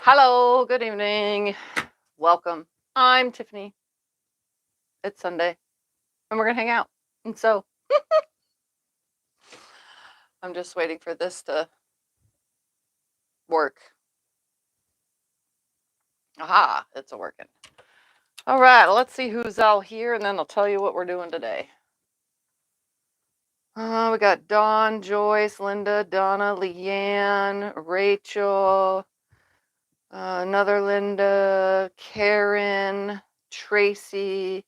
Hello, good evening. Welcome. I'm Tiffany. It's Sunday and we're gonna hang out. And so I'm just waiting for this to work. Aha, it's a working. All right, let's see who's all here and then I'll tell you what we're doing today. We got Dawn, Joyce, Linda, Donna, Leanne, Rachel, another Linda, Karen, Tracy,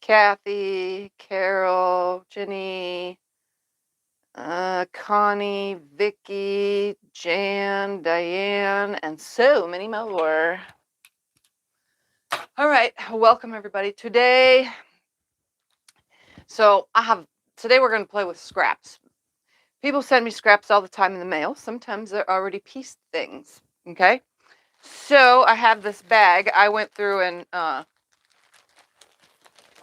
Kathy, Carol, Jenny, Connie, Vicky, Jan, Diane, and so many more. All right, welcome everybody. Today we're going to play with scraps. People send me scraps all the time in the mail. Sometimes they're already pieced things, okay? So I have this bag. I went through and,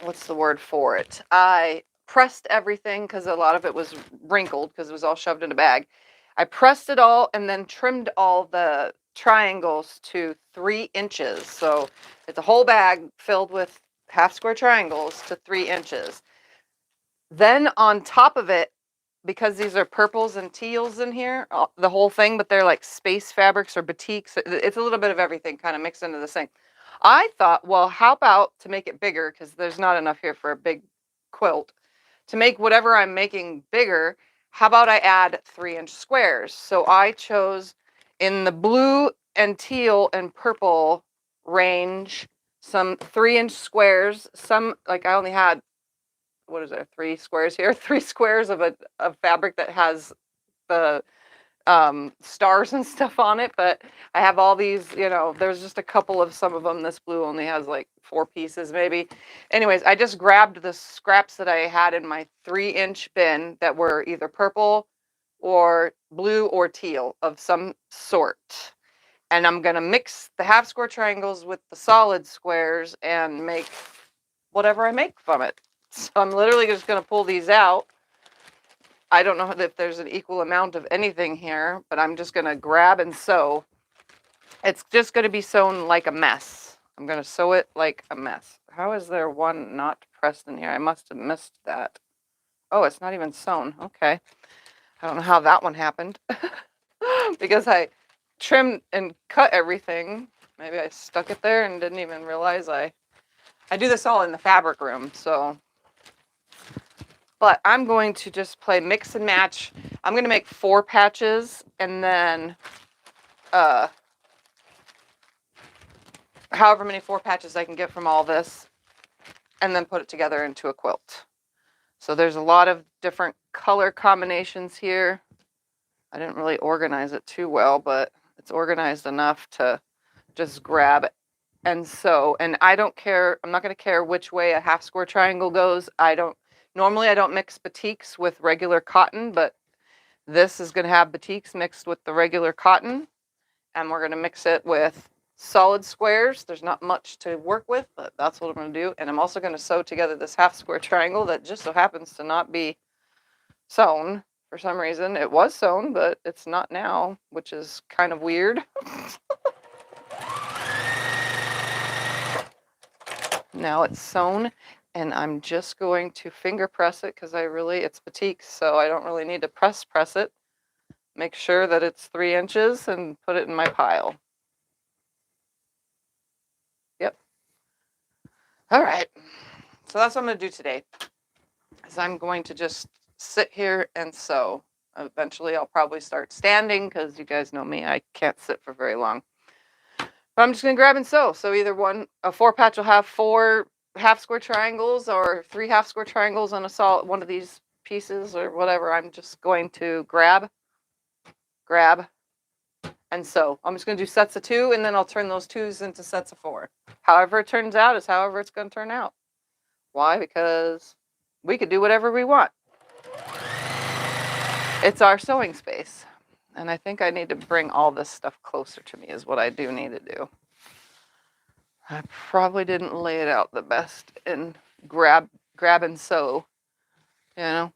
what's the word for it? I pressed everything because a lot of it was wrinkled because it was all shoved in a bag. I pressed it all and then trimmed all the triangles to 3 inches. So it's a whole bag filled with half square triangles to 3 inches. Then on top of it, because these are purples and teals in here, the whole thing, but they're like space fabrics or batiks. It's a little bit of everything kind of mixed into the same. I thought, well, how about to make it bigger, because there's not enough here for a big quilt, to make whatever I'm making bigger, how about I add 3-inch squares? So I chose in the blue and teal and purple range some 3-inch squares. Some, like I only had, what is there, 3 squares here? 3 squares of fabric that has the stars and stuff on it, but I have all these, there's just a couple of some of them. This blue only has like 4 pieces maybe. Anyways, I just grabbed the scraps that I had in my 3-inch bin that were either purple or blue or teal of some sort. And I'm going to mix the half square triangles with the solid squares and make whatever I make from it. So I'm literally just going to pull these out. I don't know if there's an equal amount of anything here, but I'm just going to grab and sew. It's just going to be sewn like a mess. I'm going to sew it like a mess. How is there one not pressed in here? I must have missed that. Oh, it's not even sewn. Okay. I don't know how that one happened. Because I trimmed and cut everything. Maybe I stuck it there and didn't even realize I do this all in the fabric room, so. But I'm going to just play mix and match. I'm going to make 4 patches and then however many 4 patches I can get from all this, and then put it together into a quilt. So there's a lot of different color combinations here. I didn't really organize it too well, but it's organized enough to just grab and sew. And I don't care, I'm not going to care which way a half square triangle goes. Normally I don't mix batiks with regular cotton, but this is going to have batiks mixed with the regular cotton, and we're going to mix it with solid squares. There's not much to work with, but that's what I'm going to do. And I'm also going to sew together this half square triangle that just so happens to not be sewn for some reason. It was sewn, but it's not now, which is kind of weird. Now it's sewn, and I'm just going to finger press it because it's batik, so I don't really need to press it. Make sure that it's 3 inches and put it in my pile. Yep. All right. So that's what I'm going to do today. Is I'm going to just sit here and sew. Eventually I'll probably start standing because you guys know me, I can't sit for very long. But I'm just going to grab and sew. So either a 4 patch will have 4 half square triangles or 3 half square triangles on one of these pieces or whatever. I'm just going to grab, and sew. I'm just going to do sets of 2, and then I'll turn those 2s into sets of 4. However it turns out is however it's going to turn out. Why? Because we could do whatever we want. It's our sewing space. And I think I need to bring all this stuff closer to me is what I do need to do. I probably didn't lay it out the best and grab and sew, you know.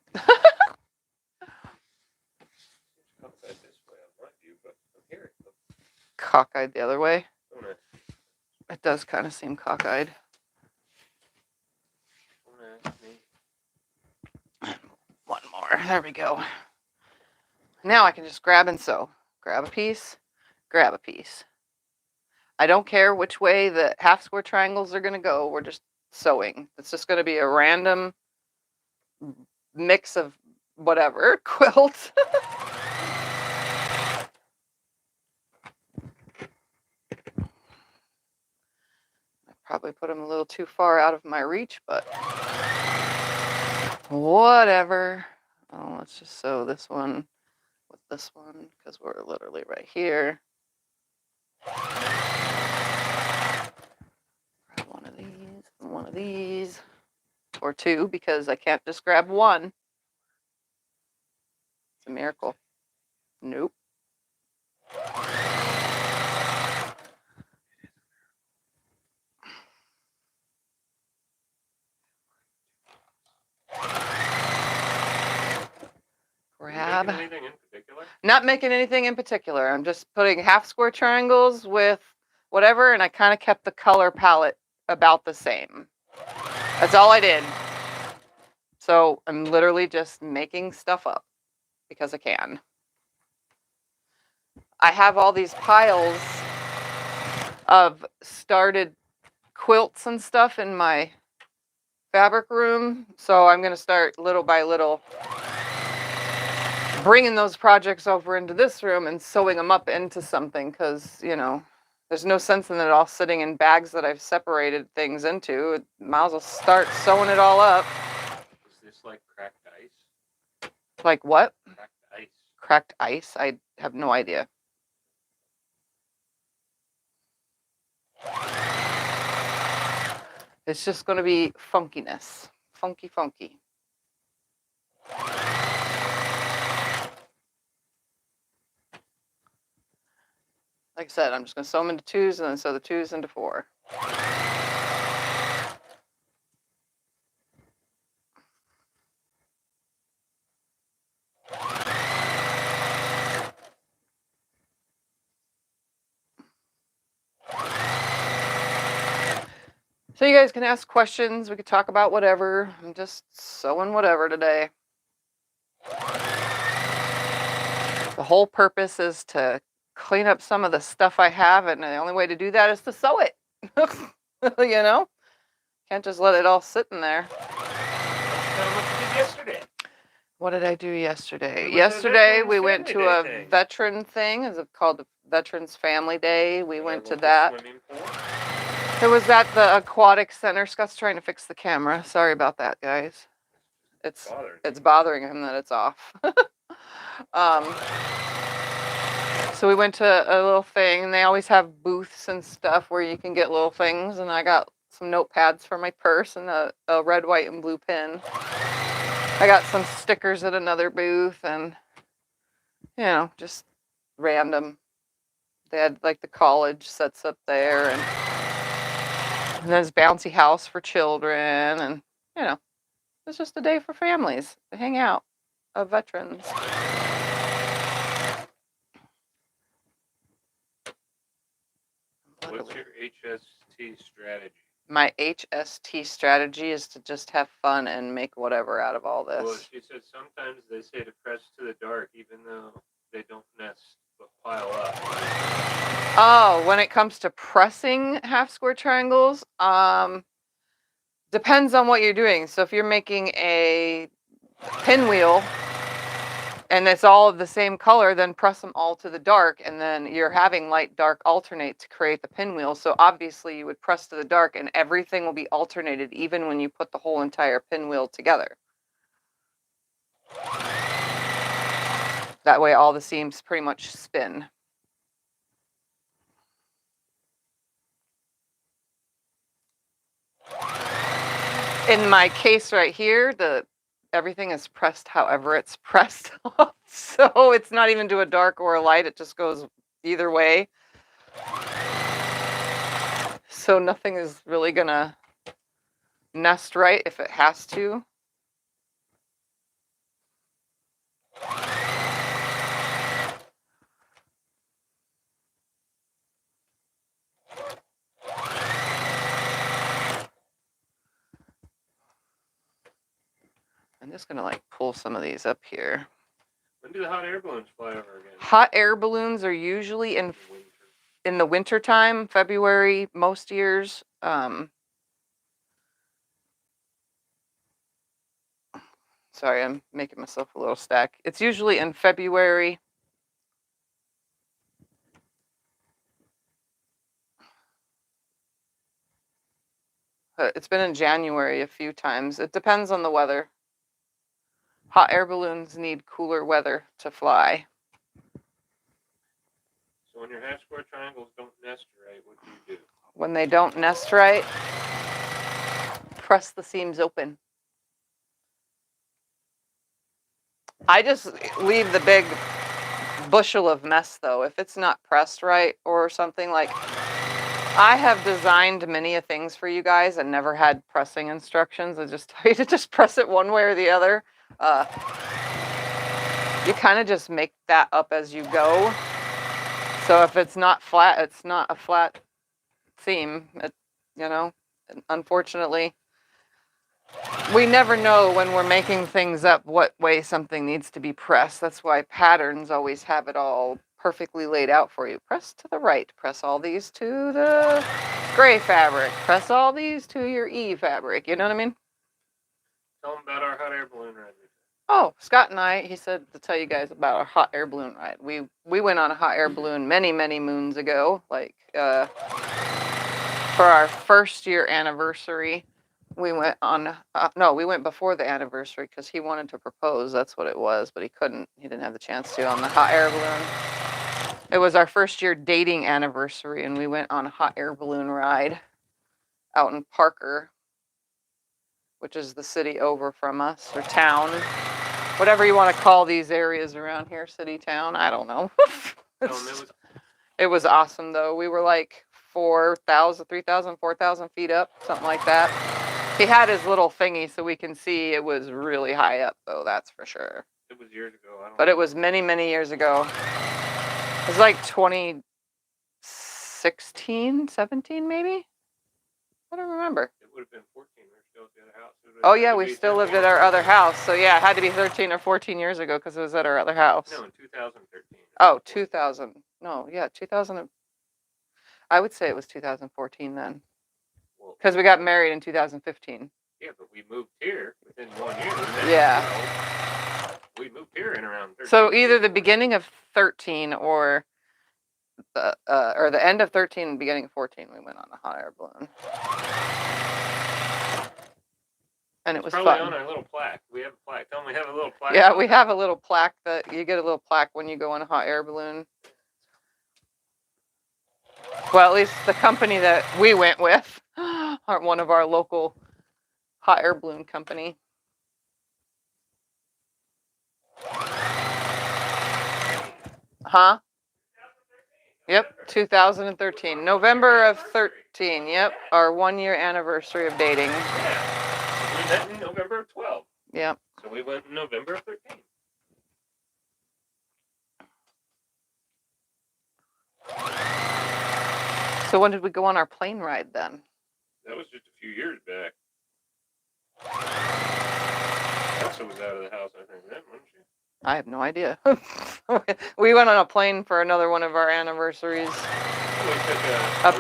cockeyed the other way. Oh, nice. It does kind of seem cockeyed. One more. There we go. Now I can just grab and sew. Grab a piece, grab a piece. I don't care which way the half square triangles are going to go. We're just sewing. It's just going to be a random mix of whatever quilt. I probably put them a little too far out of my reach, but whatever. Oh, let's just sew this one with this one because we're literally right here. Grab one of these and one of these, or two, because I can't just grab one. It's a miracle. Nope. Grab. Making anything in particular? Not making anything in particular. I'm just putting half square triangles with whatever, and I kind of kept the color palette about the same. That's all I did. So I'm literally just making stuff up because I can. I have all these piles of started quilts and stuff in my fabric room, so I'm going to start little by little bringing those projects over into this room and sewing them up into something, because, you know, there's no sense in it all sitting in bags that I've separated things into. Might as well start sewing it all up. Is this like cracked ice? Like what? Cracked ice. Cracked ice? I have no idea. It's just going to be funkiness. Funky, funky. Like I said, I'm just going to sew them into twos and then sew the twos into four. So you guys can ask questions. We could talk about whatever. I'm just sewing whatever today. The whole purpose is to clean up some of the stuff I have, and the only way to do that is to sew it. You know? Can't just let it all sit in there. What did I do yesterday? Yesterday we went to a veteran thing. It's called the Veterans Family Day. We went to that. It was at the Aquatic Center. Scott's trying to fix the camera. Sorry about that, guys. It's bothering him that it's off. So we went to a little thing, and they always have booths and stuff where you can get little things, and I got some notepads for my purse and a red, white, and blue pin. I got some stickers at another booth, and, you know, just random. They had, like, the college sets up there, and there's bouncy house for children, and, you know, it's just a day for families to hang out of veterans. What's your HST strategy? My HST strategy is to just have fun and make whatever out of all this. Well, she said sometimes they say to press to the dark, even though they don't nest but pile up. Oh, when it comes to pressing half square triangles, depends on what you're doing. So if you're making a pinwheel and it's all of the same color, then press them all to the dark, and then you're having light dark alternate to create the pinwheel. So obviously you would press to the dark and everything will be alternated even when you put the whole entire pinwheel together. That way all the seams pretty much spin. In my case right here, everything is pressed however it's pressed. So it's not even to a dark or a light, it just goes either way. So nothing is really gonna nest right if it has to. I'm just gonna like pull some of these up here. When do the hot air balloons fly over again? Hot air balloons are usually in the winter time, February, most years. Sorry, I'm making myself a little stack. It's usually in February. It's been in January a few times. It depends on the weather. Hot air balloons need cooler weather to fly. So when your half square triangles don't nest right, what do you do? When they don't nest right, press the seams open. I just leave the big bushel of mess though. If it's not pressed right or something, like I have designed many of things for you guys and never had pressing instructions. I just tell you to just press it one way or the other. You kind of just make that up as you go. So if it's not flat, it's not a flat seam. You know, unfortunately, we never know when we're making things up what way something needs to be pressed. That's why patterns always have it all perfectly laid out for you. Press to the right. Press all these to the gray fabric. Press all these to your E fabric. You know what I mean? Tell them about our hot air balloon ride. Oh, Scott and I, he said to tell you guys about our hot air balloon ride. We went on a hot air balloon many, many moons ago, like for our first year anniversary. We went on, no, we went before the anniversary because he wanted to propose. That's what it was, but he couldn't. He didn't have the chance to on the hot air balloon. It was our first year dating anniversary, and we went on a hot air balloon ride out in Parker, which is the city over from us, or town. Whatever you want to call these areas around here, city, town, I don't know. It was awesome, though. We were like 4,000, 3,000, 4,000 feet up, something like that. He had his little thingy so we can see. It was really high up, though, that's for sure. It was years ago. But it was many, many years ago. It was like 2016, 17, maybe? I don't remember. It would have been 14. We were still at the other house. Oh, yeah, we still lived at our other house. So, yeah, it had to be 13 or 14 years ago because it was at our other house. No, in 2013. Oh, 2000. No, yeah, 2000. I would say it was 2014 then. Because we got married in 2015. Yeah, but we moved here within 1 year. Yeah. We moved here in around 13. So either the beginning of 13 or the end of 13 and beginning of 14, we went on a hot air balloon. And it was probably fun. On our little plaque. We have a plaque. Tell them we have a little plaque. Yeah, we have a little plaque that you get a little plaque when you go on a hot air balloon. Well, at least the company that we went with aren't one of our local hot air balloon company. Huh? Yep, 2013. November of 13. Yep, our 1 year anniversary of dating. Yeah. We met in November of 12. Yep. So we went in November of 13. So when did we go on our plane ride then? That was just a few years back. Elsa was out of the house, I think, then, wasn't she? I have no idea. We went on a plane for another one of our anniversaries. We took a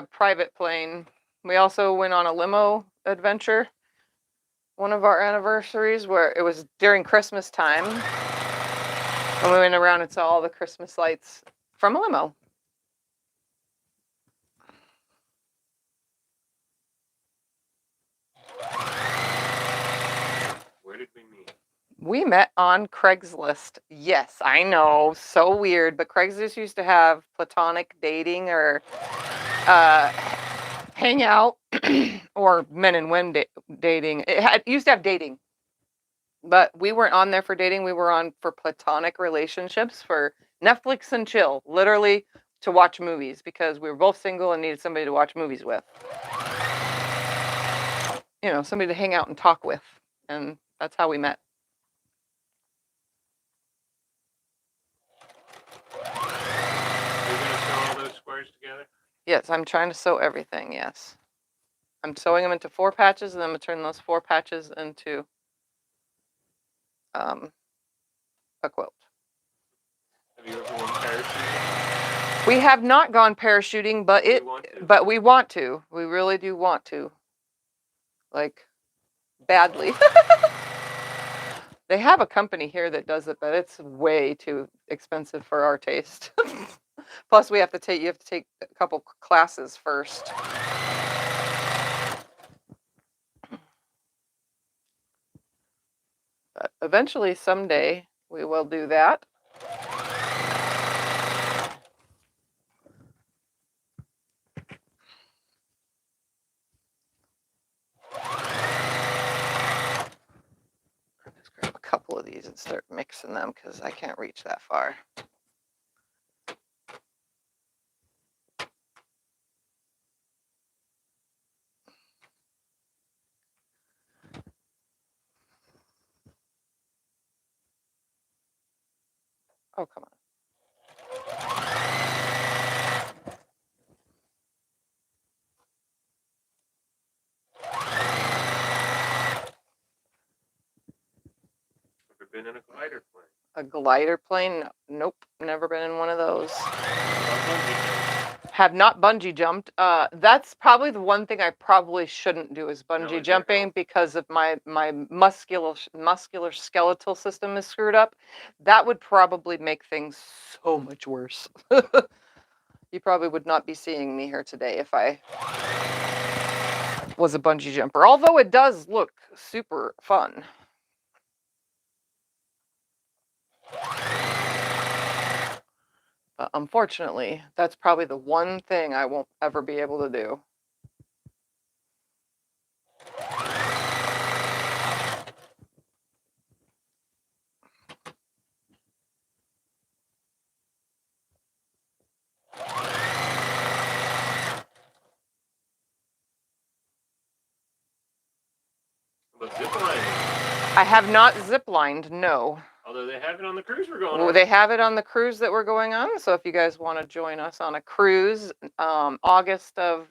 private plane. We also went on a limo adventure. One of our anniversaries where it was during Christmas time. And we went around and saw all the Christmas lights from a limo. Where did we meet? We met on Craigslist. Yes, I know, so weird, but Craigslist used to have platonic dating or hangout or men and women dating. It used to have dating, but we weren't on there for dating. We were on for platonic relationships, for Netflix and chill, literally to watch movies because we were both single and needed somebody to watch movies with. You know, somebody to hang out and talk with, and that's how we met. Together? Yes, I'm trying to sew everything, yes. I'm sewing them into 4 patches, and then I'm going to turn those 4 patches into a quilt. Have you ever gone parachuting? We have not gone parachuting, but We want to. but we want to. We really do want to. Like, badly. They have a company here that does it, but it's way too expensive for our taste. Plus, you have to take a couple classes first. But eventually, someday, we will do that. Just grab a couple of these and start mixing them because I can't reach that far. Oh, come on. Ever been in a glider plane? A glider plane? Nope, never been in one of those. Bungee jump? Have not bungee jumped. That's probably the one thing I probably shouldn't do is bungee is jumping your because of my muscular skeletal system is screwed up. That would probably make things so much worse. You probably would not be seeing me here today if I was a bungee jumper, although it does look super fun. But unfortunately, that's probably the one thing I won't ever be able to do. But zip lining. I have not ziplined, no. Although they have it on the cruise we're going Well, on. they have it on the cruise that we're going on. So if you guys want to join us on a cruise, August of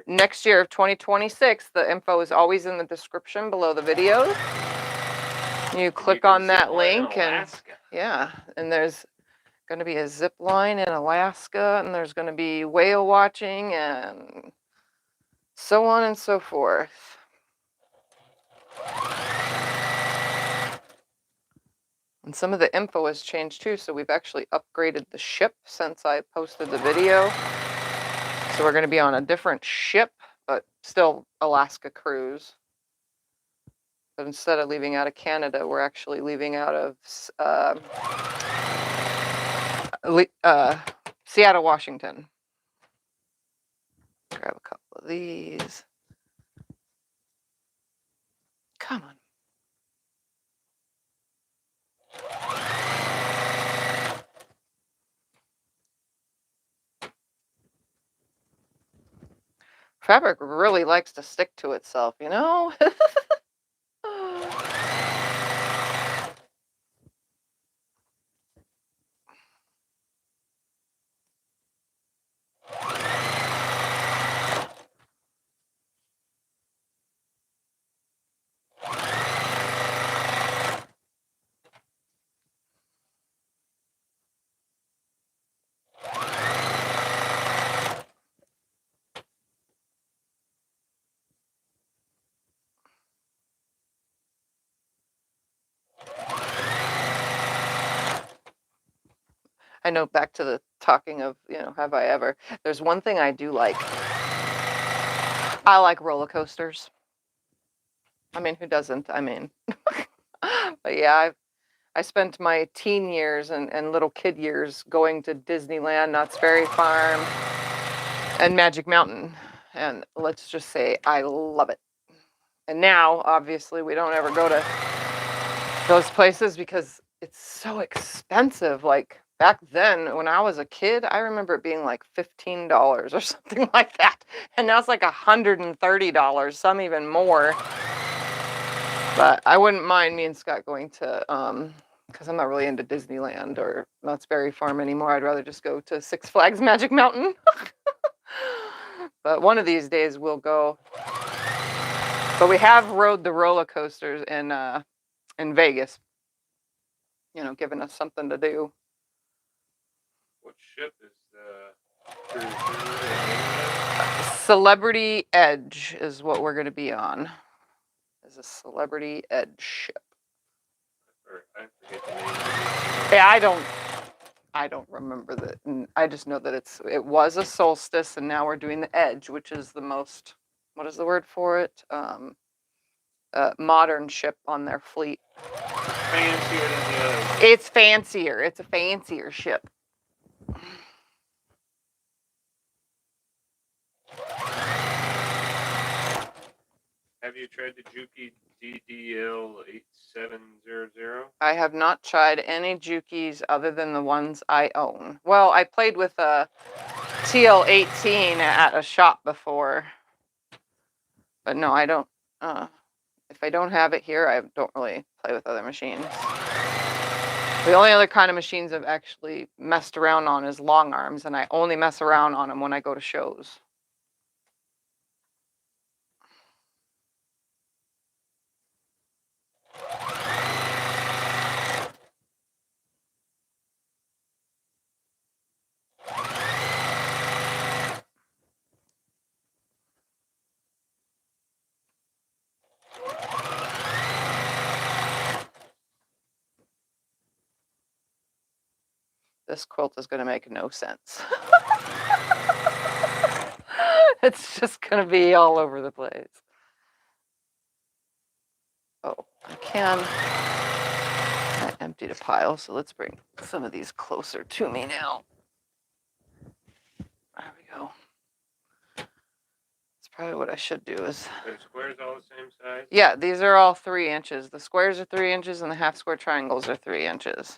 next year of 2026, the info is always in the description below the video. You click on that link and yeah, and there's going to be a zip line in Alaska, and there's going to be whale watching and so on and so forth. And some of the info has changed too, so we've actually upgraded the ship since I posted the video. So we're going to be on a different ship, but still Alaska cruise. But instead of leaving out of Canada, we're actually leaving out of Seattle, Washington. Grab a couple of these. Come on. Fabric really likes to stick to itself, you know? I know, back to the talking of, have I ever. There's one thing I do like. I like roller coasters. I mean, who doesn't? I mean, but yeah, I spent my teen years and little kid years going to Disneyland, Knott's Berry Farm, and Magic Mountain. And let's just say I love it. And now, obviously, we don't ever go to those places because it's so expensive. Like back then, when I was a kid, I remember it being like $15 or something like that. And now it's like $130, some even more. But I wouldn't mind me and Scott going to, because I'm not really into Disneyland or Knott's Berry Farm anymore. I'd rather just go to Six Flags Magic Mountain. But one of these days we'll go. But we have rode the roller coasters in Vegas you know, giving us something to do. What ship is the cruise? Celebrity Edge is what we're going to be on. Is a Celebrity Edge ship. Or I forget the name. Yeah, I don't remember that. I just know that it was a Solstice, and now we're doing the Edge, which is the most, what is the word for it? Modern ship on their fleet. Fancier than the others. It's fancier. It's a fancier ship. Have you tried the Juki DDL8700? I have not tried any Jukis other than the ones I own. Well, I played with a TL18 at a shop before. But no, I don't. If I don't have it here, I don't really play with other machines. The only other kind of machines I've actually messed around on is long arms, and I only mess around on them when I go to shows. This quilt is going to make no sense. It's just going to be all over the place. Oh, I emptied a pile, so let's bring some of these closer to me now. There we go. That's probably what I should do is... Are the squares all the same size? Yeah, these are all 3 inches. The squares are 3 inches and the half square triangles are 3 inches.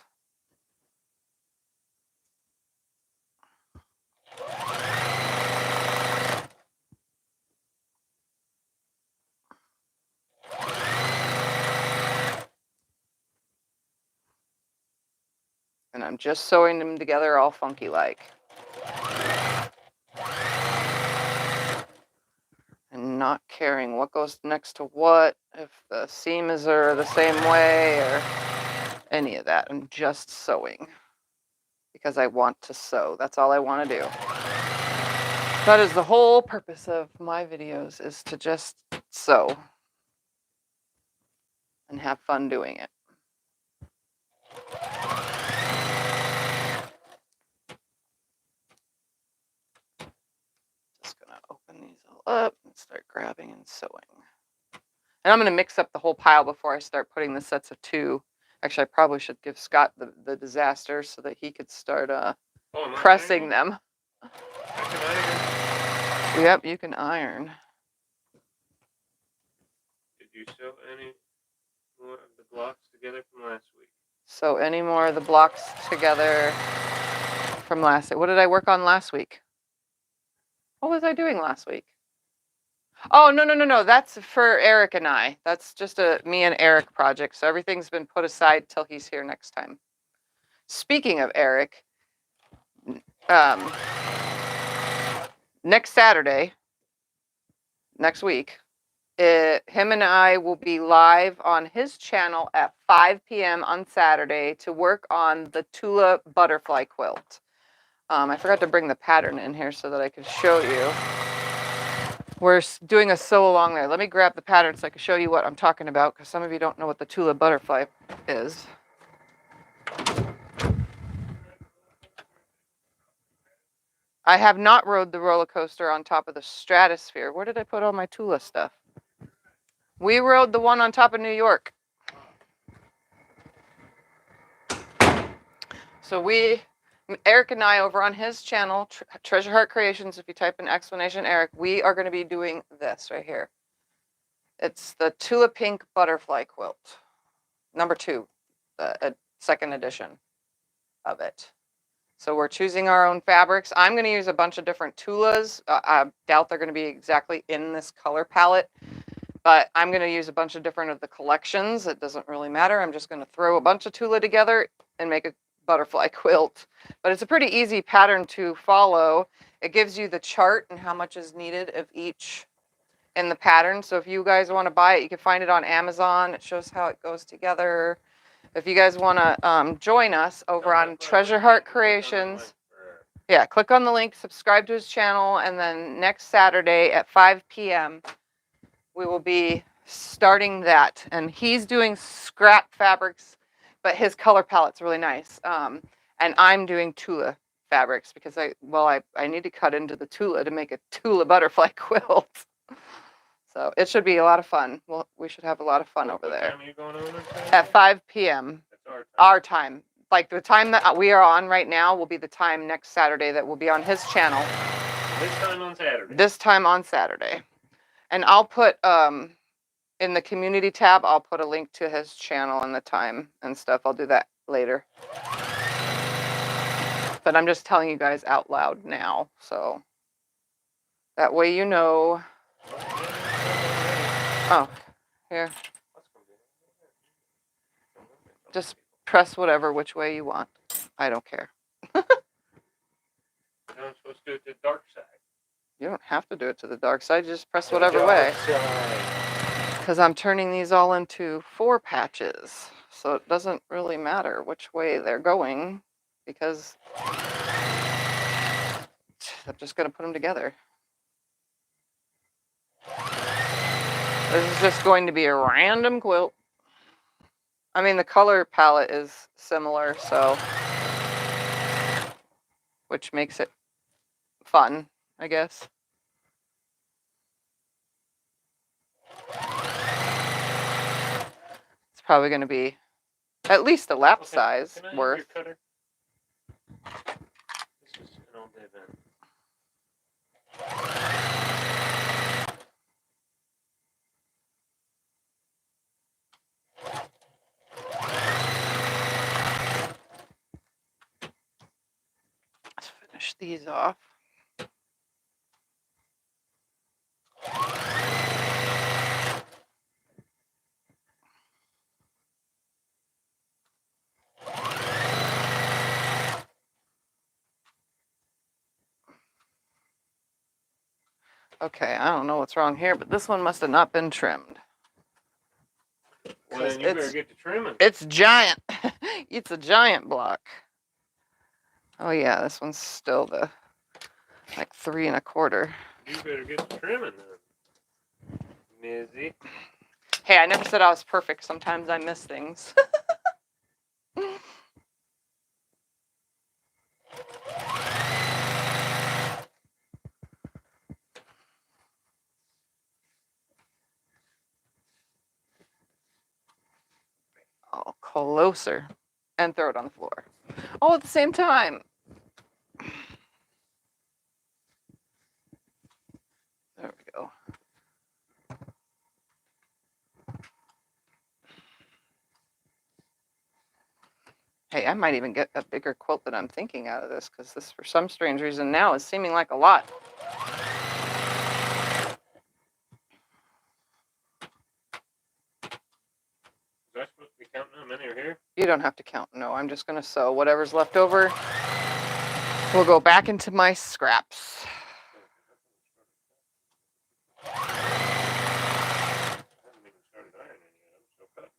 And I'm just sewing them together all funky like. And not caring what goes next to what, if the seams are the same way or any of that. I'm just sewing because I want to sew. That's all I want to do. That is the whole purpose of my videos, is to just sew and have fun doing it. Just gonna open these all up and start grabbing and sewing. And I'm gonna mix up the whole pile before I start putting the sets of 2. Actually, I probably should give Scott the disaster so that he could start pressing them. I can iron. Yep, you can iron. Did you sew any more of the blocks together from last week? So any more of the blocks together from last week? What did I work on last week? What was I doing last week? Oh, no. That's for Eric and I. That's just a me and Eric project. So everything's been put aside till he's here next time. Speaking of Eric, next Saturday, next week, him and I will be live on his channel at 5 p.m. on Saturday to work on the Tula butterfly quilt. I forgot to bring the pattern in here so that I could show you. We're doing a sew along there. Let me grab the pattern so I can show you what I'm talking about, because some of you don't know what the Tula butterfly is. I have not rode the roller coaster on top of the Stratosphere. Where did I put all my Tula stuff? We rode the one on top of New York. So Eric and I, over on his channel, Treasure Heart Creations, if you type in explanation Eric, we are going to be doing this right here. It's the Tula Pink butterfly quilt, number 2, the second edition of it. So we're choosing our own fabrics. I'm going to use a bunch of different Tulas. I doubt they're going to be exactly in this color palette, but I'm going to use a bunch of different of the collections. It doesn't really matter. I'm just going to throw a bunch of Tula together and make a butterfly quilt. But it's a pretty easy pattern to follow. It gives you the chart and how much is needed of each in the pattern. So if you guys want to buy it, you can find it on Amazon. It shows how it goes together. If you guys want to join us over on Treasure Heart Creations, yeah, click on the link, subscribe to his channel, and then next Saturday at 5 p.m. we will be starting that. And he's doing scrap fabrics, but his color palette's really nice. And I'm doing Tula fabrics because I need to cut into the Tula to make a Tula butterfly quilt. So it should be a lot of fun. Well, we should have a lot of fun over there. What time are you going on at 5 p.m. That's our time. Like the time that we are on right now will be the time next Saturday that will be on his channel. This time on Saturday. This time on Saturday. And I'll put in the community tab, I'll put a link to his channel and the time and stuff. I'll do that later. But I'm just telling you guys out loud now, so that way you know. Oh, here. Just press whatever which way you want. I don't care. I'm supposed to do it to the dark side. You don't have to do it to the dark side. Just press whatever way. Because I'm turning these all into 4 patches. So it doesn't really matter which way they're going. Because I'm just going to put them together. This is just going to be a random quilt. I mean, the color palette is similar, so, which makes it fun, I guess. It's probably going to be at least a lap size Can I worth. use your cutter? This is an all-day event. Let's finish these off. Okay, I don't know what's wrong here, but this one must have not been trimmed. Well, then you better get to trimming. It's giant. It's a giant block. Oh yeah, this one's still the like 3 1/4. You better get to trimming then, Mizzy. Hey, I never said I was perfect. Sometimes I miss things. Oh, closer. And throw it on the floor. All at the same time. There we go. Hey, I might even get a bigger quilt than I'm thinking out of this, because this, for some strange reason, now is seeming like a lot. Was I supposed to be counting how many are here? You don't have to count. No, I'm just going to sew whatever's left over. We'll go back into my scraps. I haven't even started ironing yet. I'm so cut.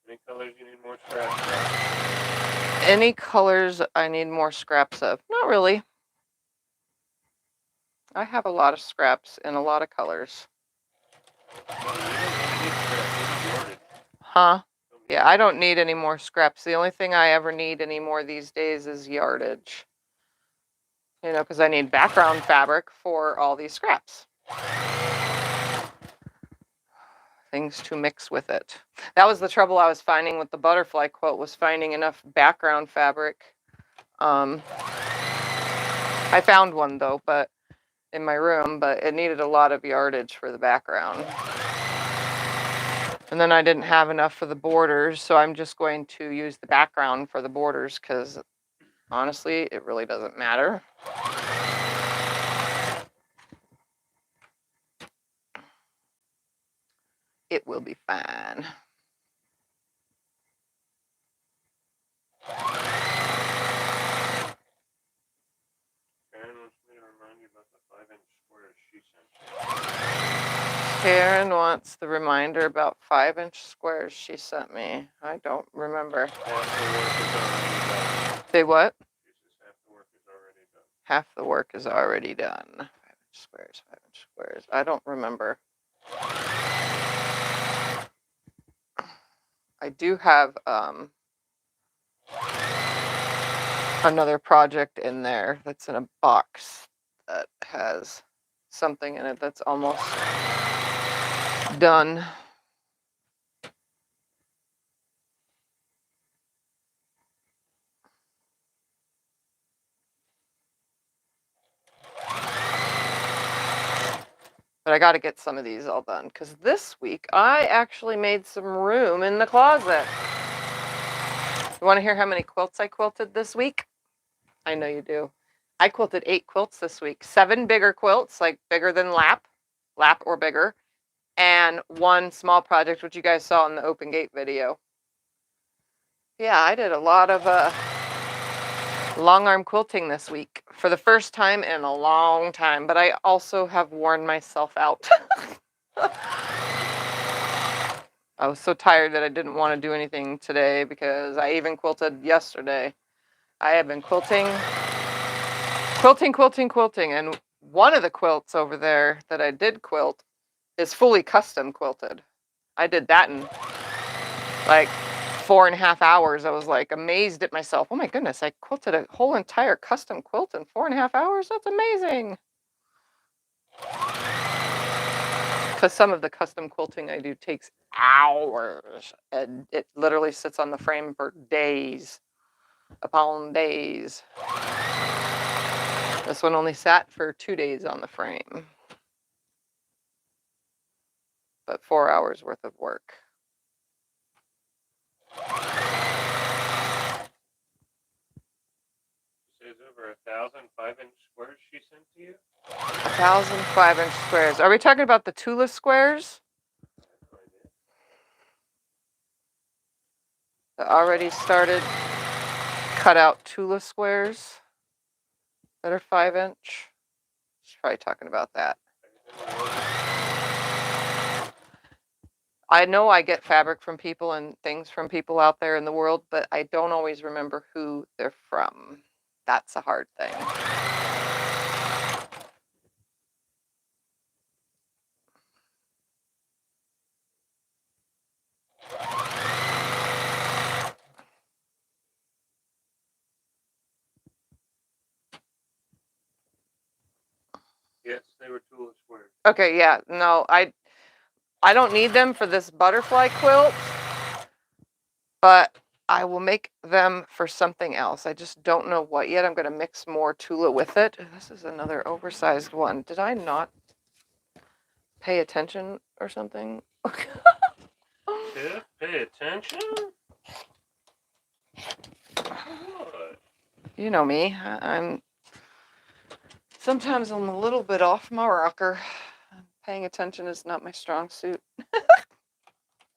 Any colors you need more scraps of? Any colors I need more scraps of? Not really. I have a lot of scraps in a lot of colors. No, you don't really need scraps. You need yardage. Huh? Yeah, I don't need any more scraps. The only thing I ever need anymore these days is yardage. You know, because I need background fabric for all these scraps. Things to mix with it. That was the trouble I was finding with the butterfly quilt, was finding enough background fabric. I found one though, but in my room, but it needed a lot of yardage for the background. And then I didn't have enough for the borders, so I'm just going to use the background for the borders, because honestly, it really doesn't matter. It will be fine. Karen wants the reminder about 5-inch squares she sent me. I don't remember. Say what? Half the work is already done. 5-inch squares, 5-inch squares. I don't remember. I do have another project in there that's in a box that has something in it that's almost done. But I got to get some of these all done because this week I actually made some room in the closet. You want to hear how many quilts I quilted this week? I know you do. I quilted 8 quilts this week. 7 bigger quilts, like bigger than lap or bigger, and 1 small project, which you guys saw in the open gate video. Yeah, I did a lot of long arm quilting this week for the first time in a long time, but I also have worn myself out. I was so tired that I didn't want to do anything today because I even quilted yesterday. I have been quilting, and one of the quilts over there that I did quilt is fully custom quilted. I did that in like 4.5 hours. I was like amazed at myself. Oh my goodness, I quilted a whole entire custom quilt in 4.5 hours? That's amazing. Because some of the custom quilting I do takes hours, and it literally sits on the frame for days upon days. This one only sat for 2 days on the frame, but 4 hours worth of work. Says over 1,000 5-inch squares she sent to you. 1,000 5-inch squares. Are we talking about the Tula squares? The already started cut out Tula squares that are 5-inch. She's probably talking about that. I know I get fabric from people and things from people out there in the world, but I don't always remember who they're from. That's a hard thing. Yes, they were Tula squares. Okay, yeah, no, I don't need them for this butterfly quilt, but I will make them for something else. I just don't know what yet. I'm going to mix more Tula with it. This is another oversized one. Did I not pay attention or something? Tiff, pay attention. What? You know me. Sometimes I'm a little bit off my rocker. Paying attention is not my strong suit.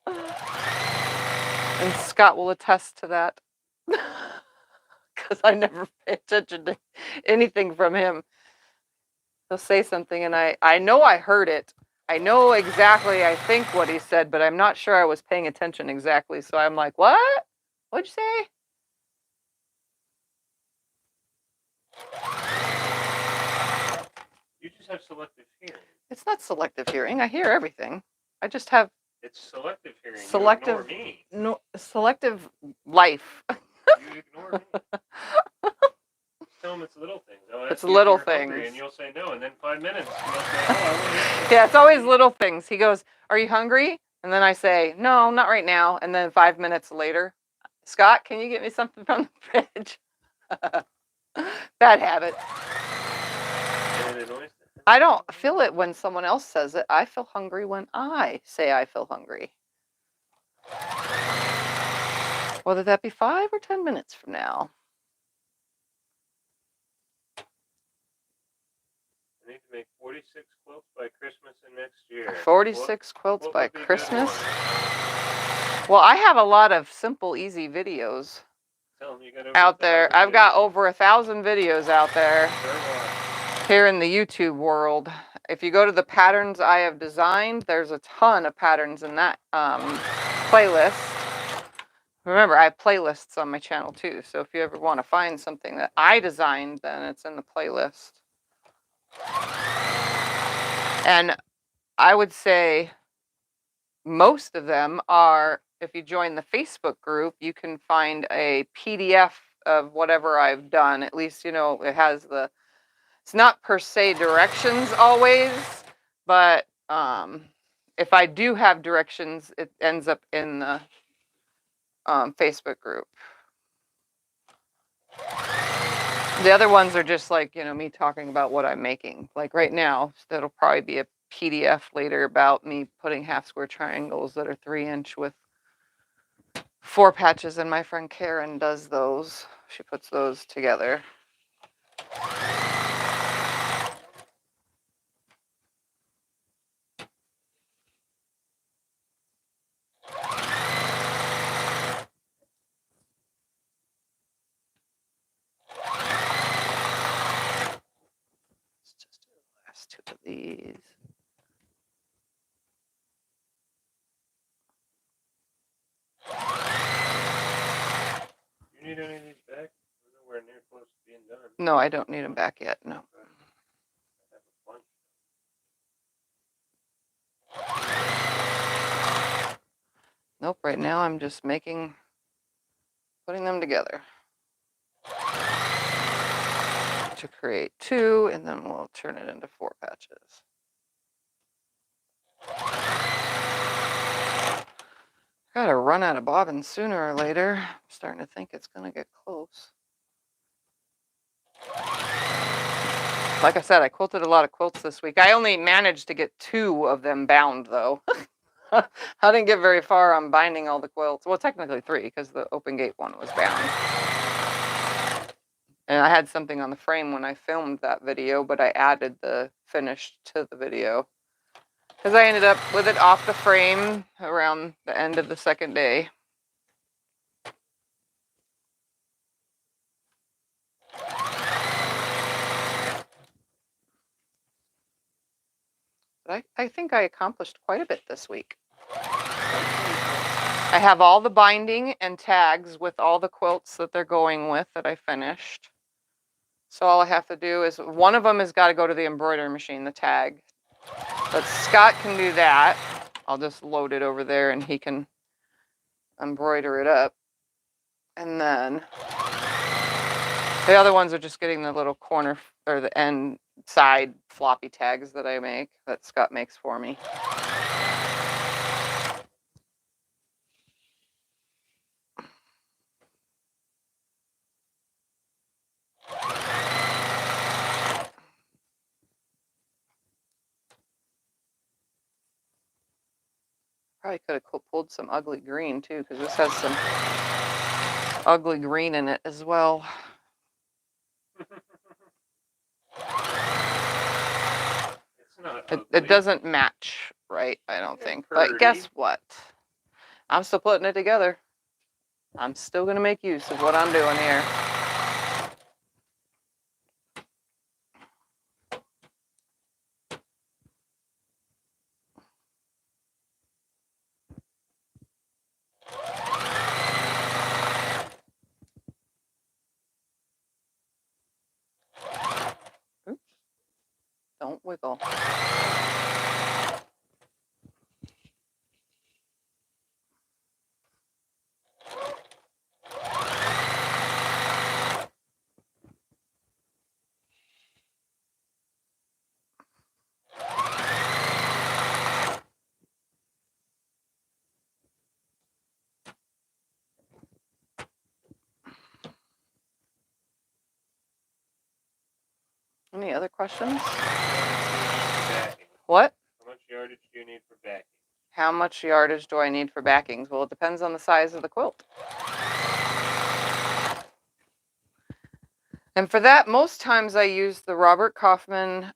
And Scott will attest to that. Because I never pay attention to anything from him. He'll say something and I know I heard it. I know exactly, I think what he said, but I'm not sure I was paying attention exactly. So I'm like, what? What'd you say? You just have selective hearing. It's not selective hearing. I hear everything. I just have It's selective hearing. selective, You ignore me. no, selective life. You ignore me. Tell them it's little things. It's little hungry, things. and you'll say no, and then 5 minutes. You'll say, oh, I want to eat. Yeah, it's always little things. He goes, "Are you hungry?" And then I say, "No, not right now." And then 5 minutes later, "Scott, can you get me something from the fridge?" Bad habit. And it annoys them. I don't feel it when someone else says it. I feel hungry when I say I feel hungry. Whether that be 5 or 10 minutes from now. I need to make 46 quilts by Christmas and next year. 46 quilts what by would be good Christmas? ones? Well, I have a lot of simple, easy videos Tell them you got over out there. 1,000 I've got over 1,000 videos out there Sure. here in the YouTube world. if you go to the patterns I have designed, there's a ton of patterns in that playlist. Remember, I have playlists on my channel too, so if you ever want to find something that I designed, then it's in the playlist. And I would say most of them are, if you join the Facebook group, you can find a PDF of whatever I've done. At least, you know, it has the, it's not per se directions always, but if I do have directions, it ends up in the Facebook group. The other ones are just like, you know, me talking about what I'm making. Like right now, that'll probably be a PDF later about me putting half square triangles that are 3-inch with 4 patches, and my friend Karen does those. She puts those together. Let's just do the last 2 of these. You need any of these back? We're nowhere near close to being done. No, I don't need them back yet. No. I have a bunch. Nope. Right now, I'm just putting them together to create 2, and then we'll turn it into 4 patches. Gotta run out of bobbins sooner or later. I'm starting to think it's gonna get close. Like I said, I quilted a lot of quilts this week. I only managed to get 2 of them bound, though. I didn't get very far on binding all the quilts. Well, technically 3, because the open gate one was bound. And I had something on the frame when I filmed that video, but I added the finish to the video. Because I ended up with it off the frame around the end of the second day. But I think I accomplished quite a bit this week. I have all the binding and tags with all the quilts that they're going with that I finished. So all I have to do is, one of them has got to go to the embroidery machine, the tag. But Scott can do that. I'll just load it over there and he can embroider it up. And then the other ones are just getting the little corner or the end side floppy tags that I make, that Scott makes for me. Probably could have pulled some ugly green too, because this has some ugly green in it as well. It doesn't match right, I don't think. But guess what? I'm still putting it together. I'm still going to make use of what I'm doing here. Oops. Don't wiggle. Any other questions? Backing. What? How much yardage do you need for backing? How much yardage do I need for backings? Well, it depends on the size of the quilt. And for that, most times I use the Robert Kaufman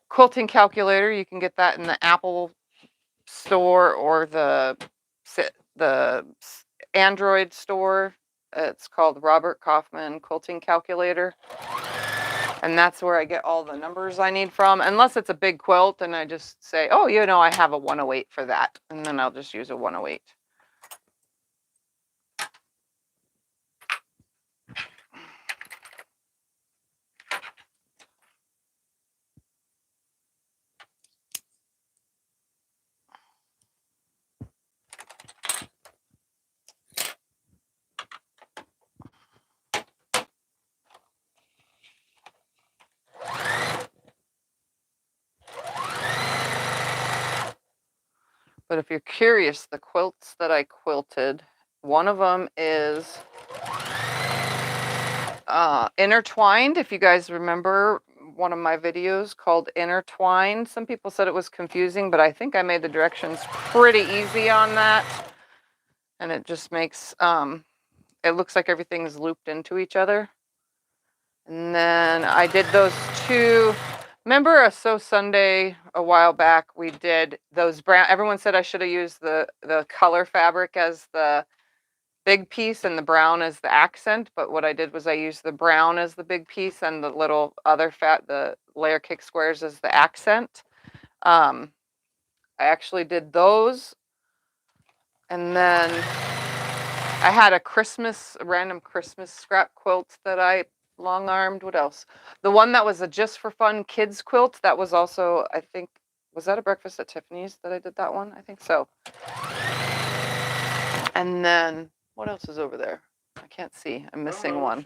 quilting calculator. You can get that in the Apple store or the Android store. It's called Robert Kaufman Quilting Calculator. And that's where I get all the numbers I need from, unless it's a big quilt and I just say, oh, you know, I have a 108 for that. And then I'll just use a 108. But if you're curious, the quilts that I quilted, one of them is intertwined. If you guys remember one of my videos called intertwined, some people said it was confusing, but I think I made the directions pretty easy on that. And it just makes, it looks like everything's looped into each other. And then I did those two. Remember a Sew Sunday a while back? We did those brown. Everyone said I should have used the color fabric as the big piece and the brown as the accent. But what I did was I used the brown as the big piece and the little other the layer cake squares as the accent. I actually did those. And then I had a random Christmas scrap quilt that I long-armed. What else? The one that was a just for fun kids quilt, that was also, I think, was that a breakfast at Tiffany's that I did that one? I think so. And then what else is over there? I can't see. I'm missing one.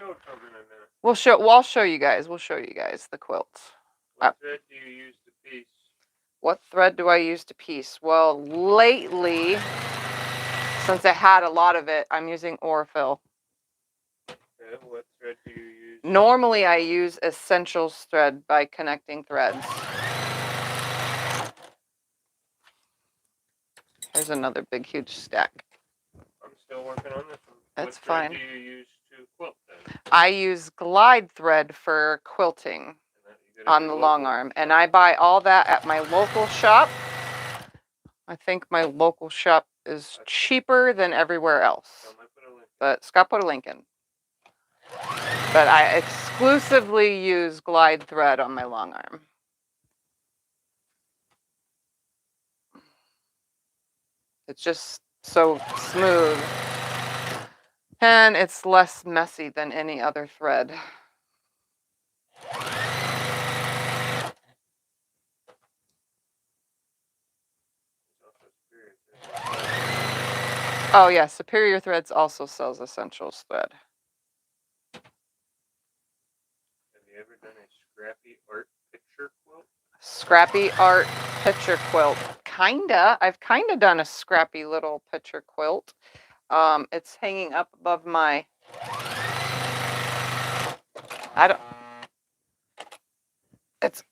I'll show you guys. We'll show you guys the quilts. What thread do you use to piece? What thread do I use to piece? Well, lately, since I had a lot of it, I'm using Orfil. What thread do you use? Normally, I use Essentials thread by connecting threads. There's another big, huge stack. I'm still working on this one. That's what thread fine. do you use to quilt then? I use glide thread for quilting on the long arm, and I buy all that at my local shop. I think my local shop is cheaper than everywhere else. But Scott put a link in. But I exclusively use glide thread on my long arm. It's just so smooth. And it's less messy than any other thread. Oh yeah, Superior Threads also sells Essentials thread. Have you ever done a scrappy art picture quilt? Scrappy art picture quilt. Kinda. I've kinda done a scrappy little picture quilt. It's hanging up above my, it's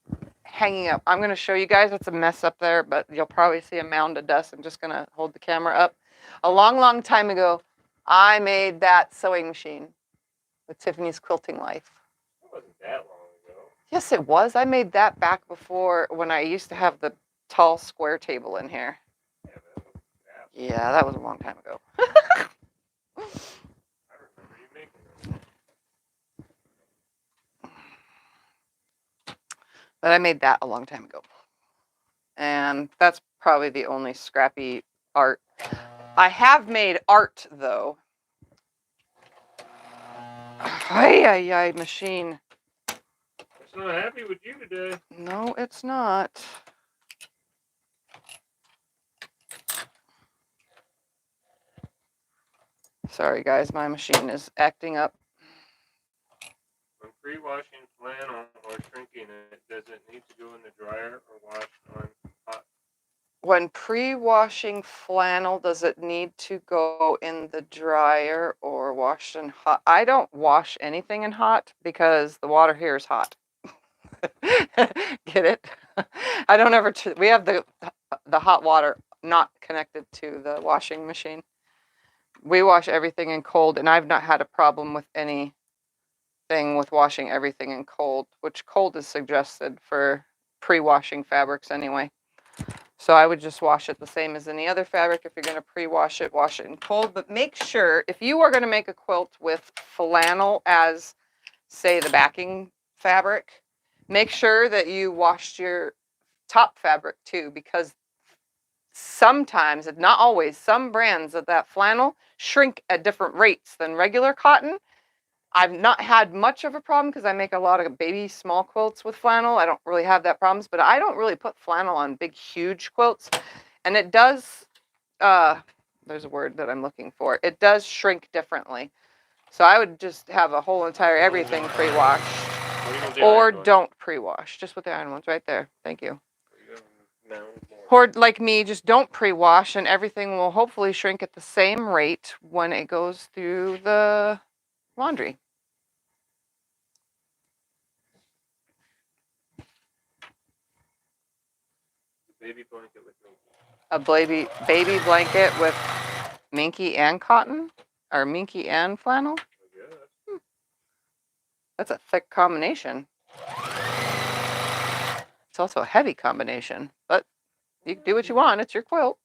hanging up. I'm gonna show you guys. It's a mess up there, but you'll probably see a mound of dust. I'm just gonna hold the camera up. A long, long time ago, I made that sewing machine with Tiffany's Quilting Life. It wasn't that long ago. Yes, it was. I made that back before, when I used to have the tall square table in here. Yeah, that was a long time ago. I remember you making it. But I made that a long time ago. And that's probably the only scrappy art. I have made art, though. Ay, machine. It's not happy with you today. No, it's not. Sorry, guys, my machine is acting up. When pre-washing flannel or shrinking it, does it need to go in the dryer or washed on hot? When pre-washing flannel, does it need to go in the dryer or washed in hot? I don't wash anything in hot because the water here is hot. Get it? I don't ever, we have the hot water not connected to the washing machine. We wash everything in cold, and I've not had a problem with anything with washing everything in cold, which cold is suggested for pre-washing fabrics anyway. So I would just wash it the same as any other fabric. If you're going to pre-wash it, wash it in cold. But make sure, if you are going to make a quilt with flannel as, say, the backing fabric, make sure that you washed your top fabric too, because sometimes, and not always, some brands of that flannel shrink at different rates than regular cotton. I've not had much of a problem because I make a lot of baby small quilts with flannel. I don't really have that problems, but I don't really put flannel on big, huge quilts. And it does, there's a word that I'm looking for. It does shrink differently. So I would just have a whole entire everything pre-washed. Or don't pre-wash, just with the iron ones right there. Thank you. Or like me, just don't pre-wash and everything will hopefully shrink at the same rate when it goes through the laundry. Baby blanket with me. A baby blanket with minky and cotton? Or minky and flannel? That's a thick combination. It's also a heavy combination, but you can do what you want. It's your quilt.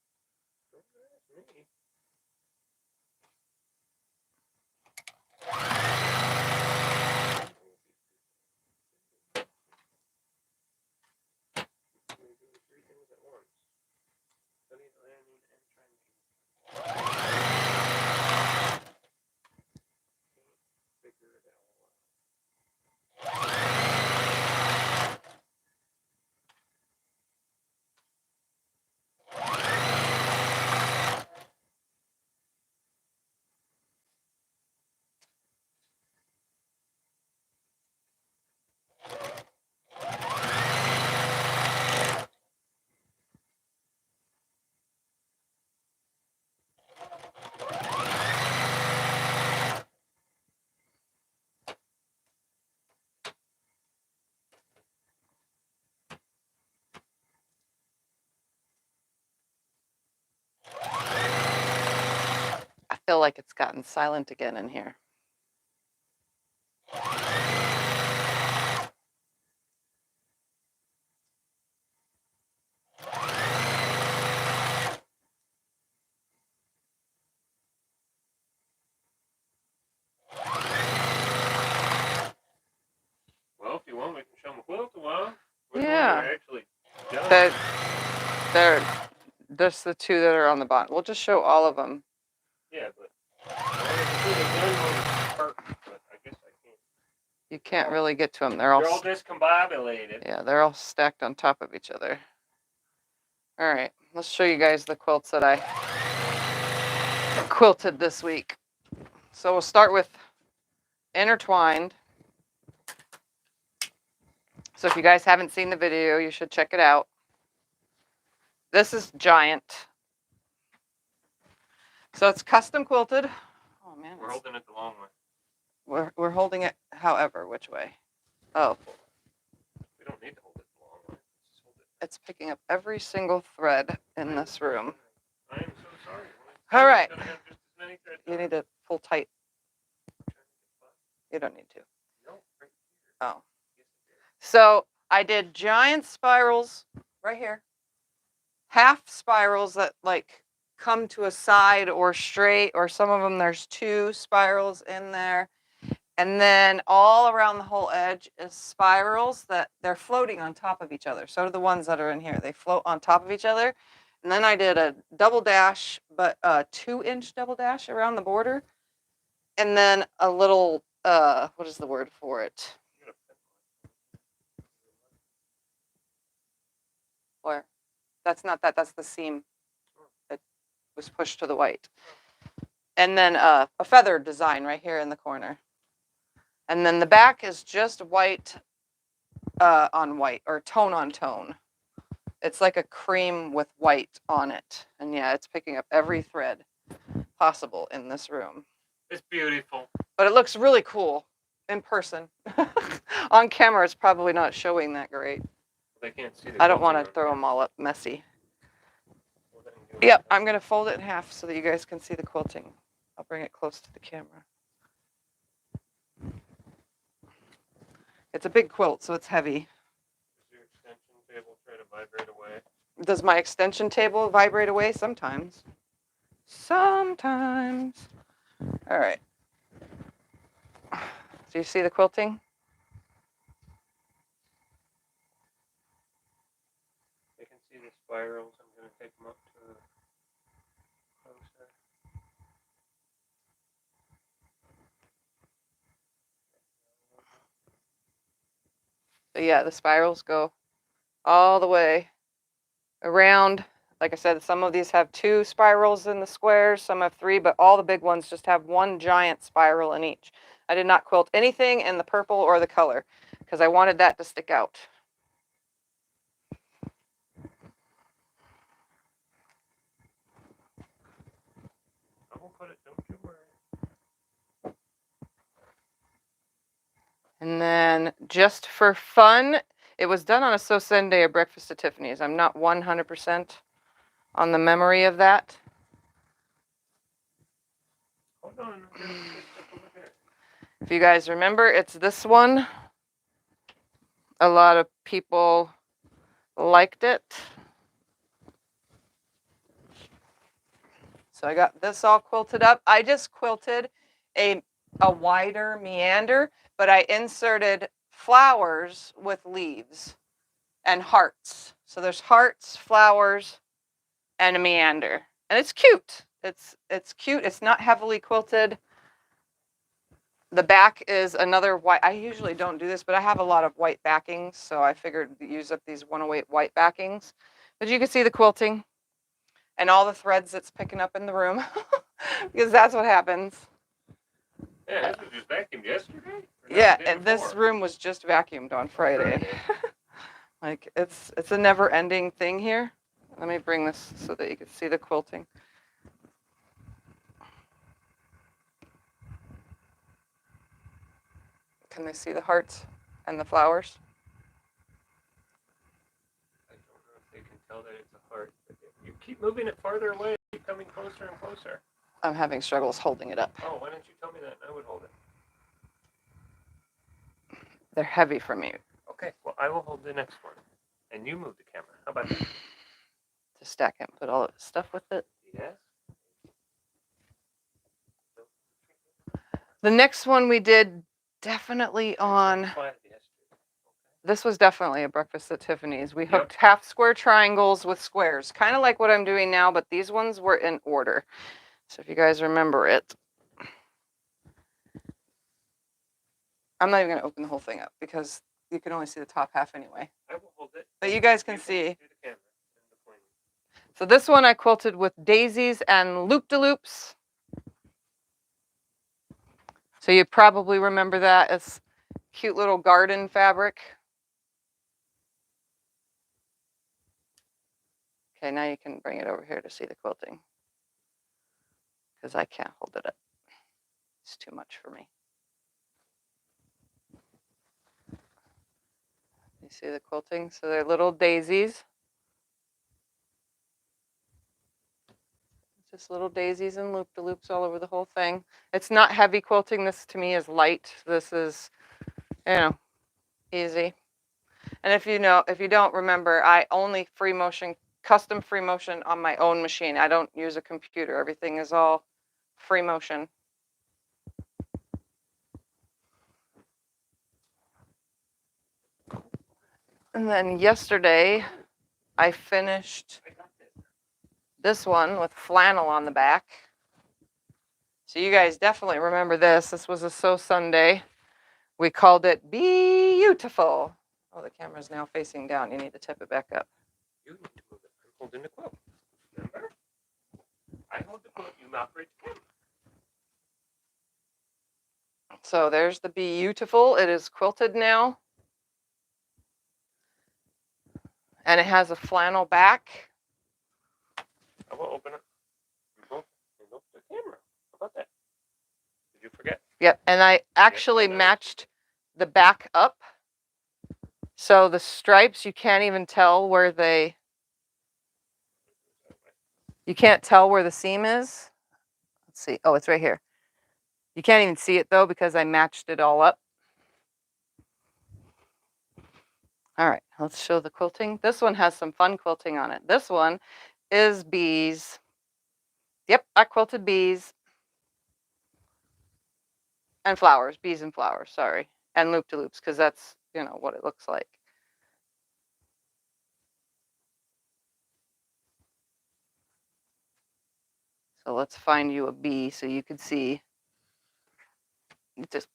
I feel like it's gotten silent again in here. Well, if you want, we can show them a quilt a while. Yeah. Actually done. They're just the two that are on the bottom. We'll just show all of them. Yeah, but I guess I can't. You can't really get to them. They're all discombobulated. Yeah, they're all stacked on top of each other. All right, let's show you guys the quilts that I quilted this week. So we'll start with intertwined. So if you guys haven't seen the video, you should check it out. This is giant. So it's custom quilted. Oh man, We're holding it the long way. we're holding it however, which way? Oh, We don't need to hold it the long way. Just hold it. it's picking up every single thread in this room. I am so sorry. All right. Gonna have just as many threads You on. need to pull tight. You don't need to. No, right here. Oh. So I did giant spirals right here. Half spirals that like come to a side or straight, or some of them there's two spirals in there. And then all around the whole edge is spirals that they're floating on top of each other. So do the ones that are in here. They float on top of each other. And then I did a double dash, but a 2-inch double dash around the border. And then a little, what is the word for it? Where? That's not that, that's the seam that was pushed to the white. And then a feather design right here in the corner. And then the back is just white on white, or tone on tone. It's like a cream with white on it. And yeah, it's picking up every thread possible in this room. It's beautiful. But it looks really cool in person. On camera, it's probably not showing that great. They can't see the I don't want quilting to throw on them all up messy. Well, then do it. Yep, I'm going to fold it in half so that you guys can see the quilting. I'll bring it close to the camera. It's a big quilt, so it's heavy. Does your extension table try to vibrate away? Does my extension table vibrate away? Sometimes. Sometimes. All right. Do you see the quilting? spirals. I'm going to take them up to closer. So yeah, the spirals go all the way around. Like I said, some of these have 2 spirals in the squares, some have 3, but all the big ones just have 1 giant spiral in each. I did not quilt anything in the purple or the color because I wanted that to stick out. I will put it, don't you worry. And then just for fun, it was done on a So Sunday, a breakfast at Tiffany's. I'm not 100% on the memory of that. Hold on, I'm going to put stuff over here. If you guys remember, it's this one. A lot of people liked it. So I got this all quilted up. I just quilted a wider meander, but I inserted flowers with leaves and hearts. So there's hearts, flowers, and a meander. And it's cute. It's cute. It's not heavily quilted. The back is another white. I usually don't do this, but I have a lot of white backings, so I figured to use up these 108 white backings. But you can see the quilting and all the threads it's picking up in the room because that's what happens. Yeah, this was just vacuumed yesterday? Or no, Yeah, the day and this before? room was just vacuumed on Friday. Like it's a never-ending thing here. Let me bring this so that you can see the quilting. Can they see the hearts and the flowers? I don't know if they can tell that it's a heart. But you keep moving it farther away, keep coming closer and closer. I'm having struggles holding it up. Oh, why don't you tell me that and I would hold it? They're heavy for me Okay, well, I will hold the next one. And you move the camera. How about that? to stack it and put all the stuff with it. Yes? The next one we did definitely on, this was definitely a breakfast at Tiffany's. We hooked half square triangles with squares, kind of like what I'm doing now, but these ones were in order. So if you guys remember it, I'm not even going to open the whole thing up because you can only see the top half anyway. I will hold it. But you guys can see. Do the camera and the pointing. So this one I quilted with daisies and loop-de-loops. So you probably remember that as cute little garden fabric. Okay, now you can bring it over here to see the quilting because I can't hold it up. It's too much for me. You see the quilting? So they're little daisies. Just little daisies and loop-de-loops all over the whole thing. It's not heavy quilting. This to me is light. This is, easy. And if you don't remember, I only custom free motion on my own machine. I don't use a computer. Everything is all free motion. And then yesterday, I finished this one with flannel on the back. So you guys definitely remember this. This was a So Sunday. We called it Beautiful. Oh, the camera's now facing down. You need to tip it back up. You need to move it. I'm holding the quilt. Remember? I hold the quilt, you operate the camera. So there's the Beautiful. It is quilted now. And it has a flannel back. I will open it. You move the camera. How about that? Did you forget? Yep, and I actually matched the back up. So the stripes, you can't even tell where you can't tell where the seam is. Let's see. Oh, it's right here. You can't even see it though because I matched it all up. All right, let's show the quilting. This one has some fun quilting on it. This one is bees. Yep, I quilted bees. And flowers, bees and flowers, sorry. And loop-de-loops, because that's, what it looks like. So let's find you a bee so you can see. Just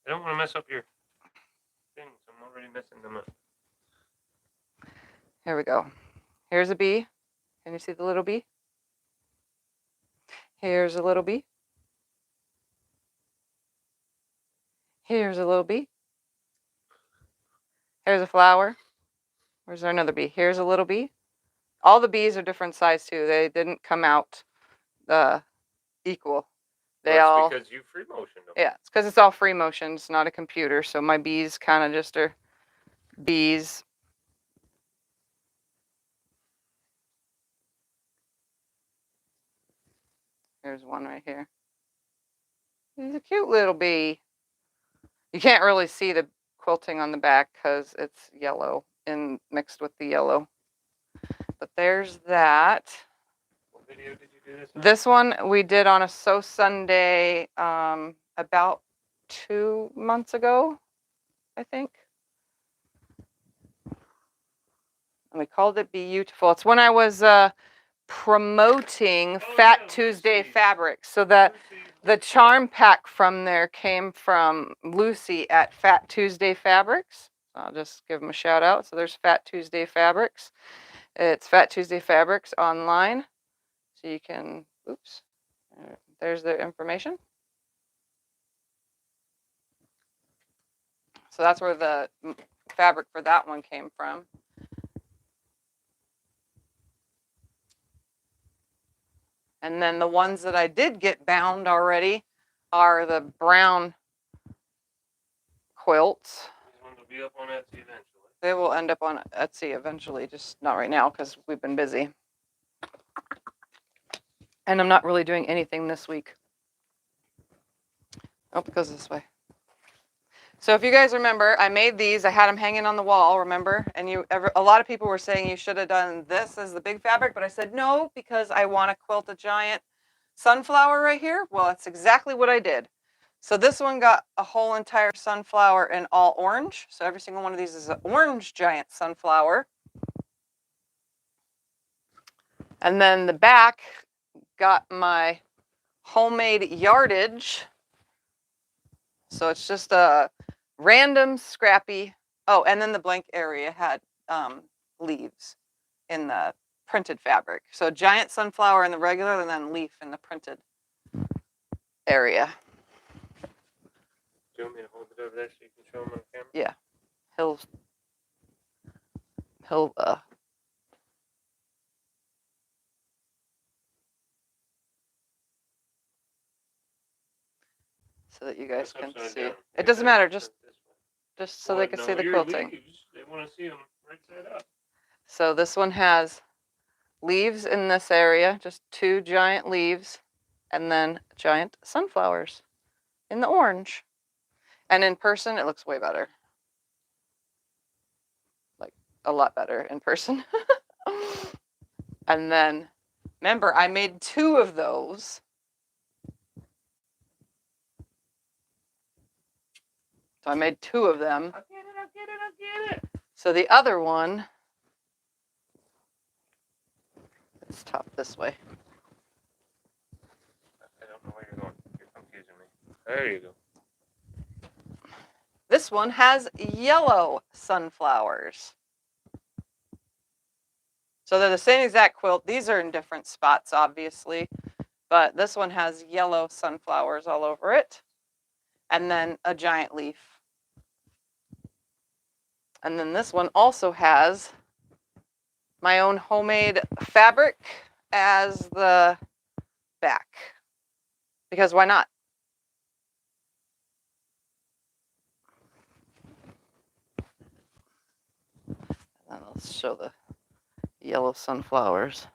I don't want to mess up your things. I'm already messing them up. here we go. Here's a bee. Can you see the little bee? Here's a little bee. Here's a little bee. Here's a flower. Where's there another bee? Here's a little bee. All the bees are different size too. They didn't come out equal. They Well, all, because you free motioned them. yeah, it's because it's all free motion. It's not a computer. So my bees kind of just are bees. Here's one right here. He's a cute little bee. You can't really see the quilting on the back because it's yellow and mixed with the yellow. But there's that. What video did you do this on? This one we did on a Sew Sunday about 2 months ago, I think. And we called it Beautiful. It's when I was promoting Fat yeah, Tuesday Lucy. fabrics. So that the charm pack from there came from Lucy at Fat Tuesday Fabrics. I'll just give them a shout out. So there's Fat Tuesday Fabrics. It's Fat Tuesday Fabrics online. So you can, oops, there's their information. So that's where the fabric for that one came from. And then the ones that I did get bound already are the brown quilts. These ones will be up on Etsy eventually. They will end up on Etsy eventually, just not right now because we've been busy. And I'm not really doing anything this week. Oh, it goes this way. So if you guys remember, I made these. I had them hanging on the wall, remember? And a lot of people were saying you should have done this as the big fabric, but I said no because I want to quilt a giant sunflower right here. Well, that's exactly what I did. So this one got a whole entire sunflower in all orange. So every single one of these is an orange giant sunflower. And then the back got my homemade yardage. So it's just a random scrappy. Oh, and then the blank area had leaves in the printed fabric. So giant sunflower in the regular and then leaf in the printed area. Do you want me to hold it over there so you can show them on camera? Yeah. He'll so that you guys That's can upside see. down. It doesn't matter, just so Well, they can see the your quilting. Leaves, they want to see them right side up. So this one has leaves in this area, just 2 giant leaves, and then giant sunflowers in the orange. And in person, it looks way better. Like a lot better in person. And then, remember, I made 2 of those. So I made 2 of them. I'll get it. So the other one, let's top this way. I don't know where you're going. You're confusing me. There you go. This one has yellow sunflowers. So they're the same exact quilt. These are in different spots, obviously. But this one has yellow sunflowers all over it. And then a giant leaf. And then this one also has my own homemade fabric as the back. Because why not? And let's show the yellow sunflowers.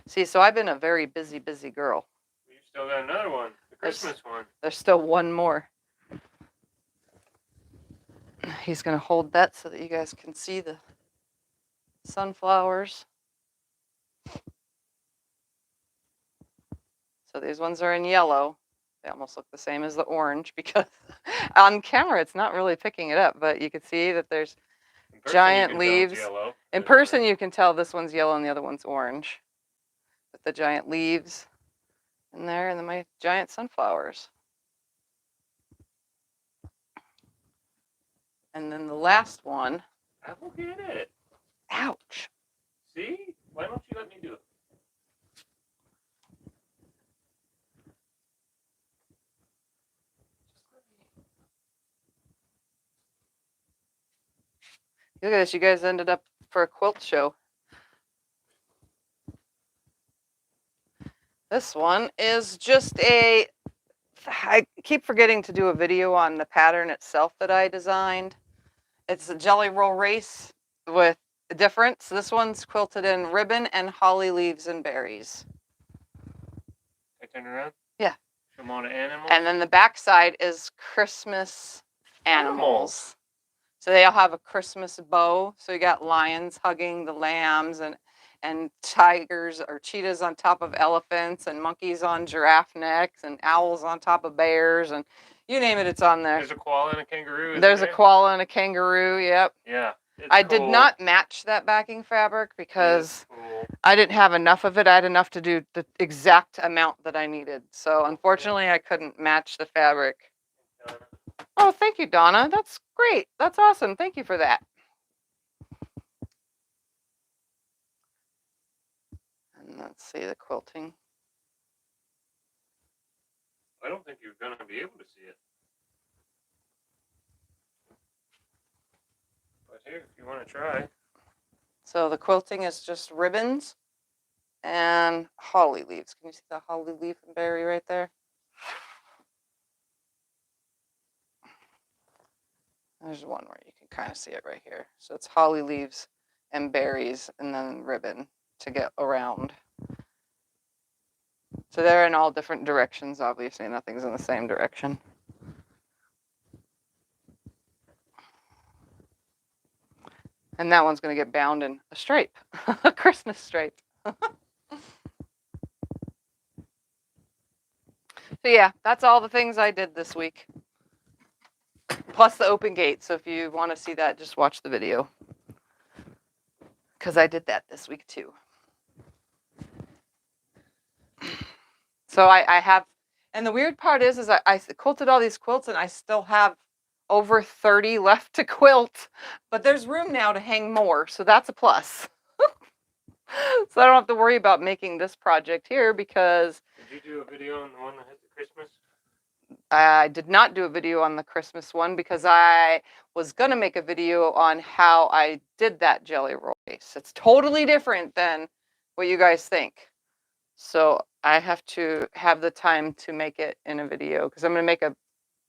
See, so I've been a very busy, busy girl. You still got another one. The Christmas one. There's still one more. He's going to hold that so that you guys can see the sunflowers. So these ones are in yellow. They almost look the same as the orange because on camera it's not really picking it up, but you can see that there's giant leaves. In person you can tell this one's yellow and the other one's orange. With the giant leaves in there, and then my giant sunflowers. And then the last one. I will get it. Ouch. See? Why don't you let me do it? Look at this. You guys ended up for a quilt show. This one is just a. I keep forgetting to do a video on the pattern itself that I designed. It's a jelly roll race with a difference. This one's quilted in ribbon and holly leaves and berries. I turn around? Yeah. Show them all the animals? And then the back side is Christmas animals. So they all have a Christmas bow. So you got lions hugging the lambs and tigers or cheetahs on top of elephants and monkeys on giraffe necks and owls on top of bears and you name it, it's on there. There's a koala and a kangaroo. Isn't There's a there? koala and a kangaroo, yep. Yeah. I did not match that backing fabric because I didn't have enough of it. I had enough to do the exact amount that I needed. So unfortunately, I couldn't match the fabric. Oh, thank you, Donna. That's great. That's awesome. Thank you for that. And let's see the quilting. I don't think you're going to be able to see it. But here, if you want to try. So the quilting is just ribbons and holly leaves. Can you see the holly leaf and berry right there? There's one where you can kind of see it right here. So it's holly leaves and berries and then ribbon to get around. So they're in all different directions, obviously. Nothing's in the same direction. And that one's going to get bound in a stripe, a Christmas stripe. So yeah, that's all the things I did this week. Plus the open gate. So if you want to see that, just watch the video. Because I did that this week too. So I have, and the weird part is I quilted all these quilts and I still have over 30 left to quilt. But there's room now to hang more. So that's a plus. So I don't have to worry about making this project here because... Did you do a video on the one that had the Christmas? I did not do a video on the Christmas one because I was going to make a video on how I did that jelly roll race. It's totally different than what you guys think. So I have to have the time to make it in a video because I'm going to make a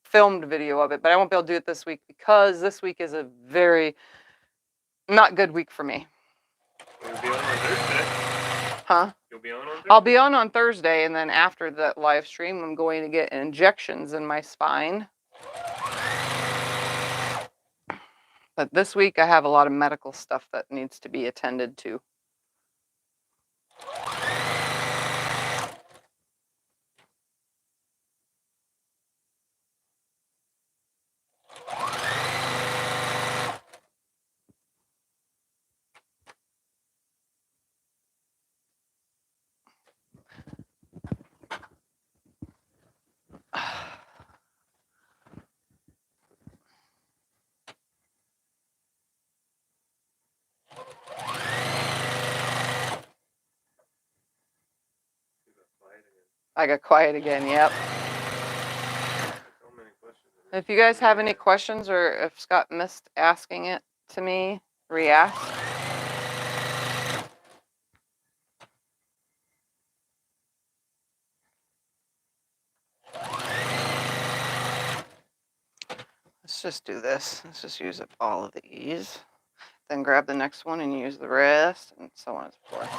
filmed video of it, but I won't be able to do it this week because this week is a very not good week for me. You'll be on Thursday. Huh? You'll be on Thursday? I'll be on Thursday, and then after that live stream, I'm going to get injections in my spine. But this week, I have a lot of medical stuff that needs to be attended to. I got quiet again, yep. If you guys have any questions or if Scott missed asking it to me, re-ask. Let's just do this. Let's just use up all of these. Then grab the next one and use the rest, and so on and so forth.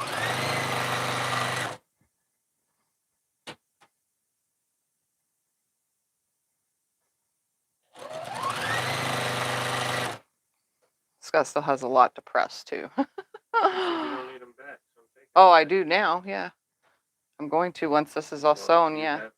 Scott still has a lot to press, too. You don't need them back, so I'm taking Oh, I do now, yeah. I'm going to once this is all sewn, yeah.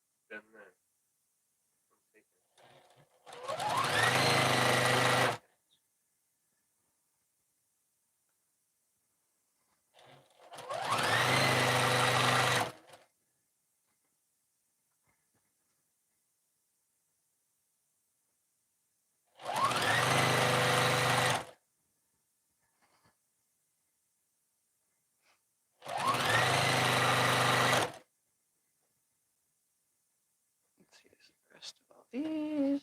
these.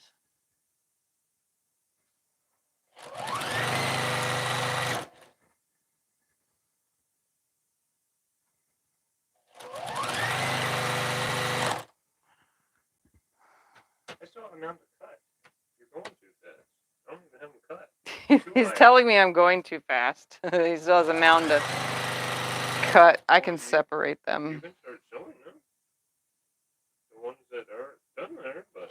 I still have a mound to cut. You're going too fast. I don't even have them cut. He's telling me I'm going too fast. He still has a mound to cut. I can separate You them. can start sewing them. The ones that are done there, but.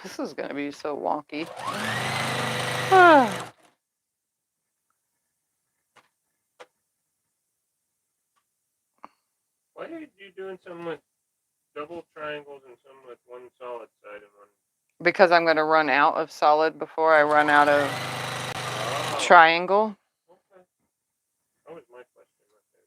This is going to be so wonky. Why are you doing some with double triangles and some with one solid side and one? Because I'm going to run out of solid before I run out of triangle. Okay. That was my question right there.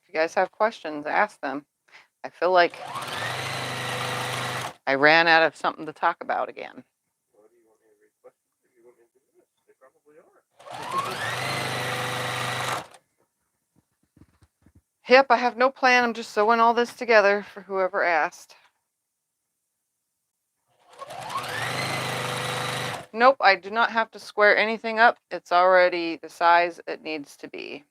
If you guys have questions, ask them. I feel like I ran out of something to talk about again. Well, do you want me to read questions or do you want me to do this? They probably are. Yep, I have no plan. I'm just sewing all this together for whoever asked. Nope, I do not have to square anything up. It's already the size it needs to be.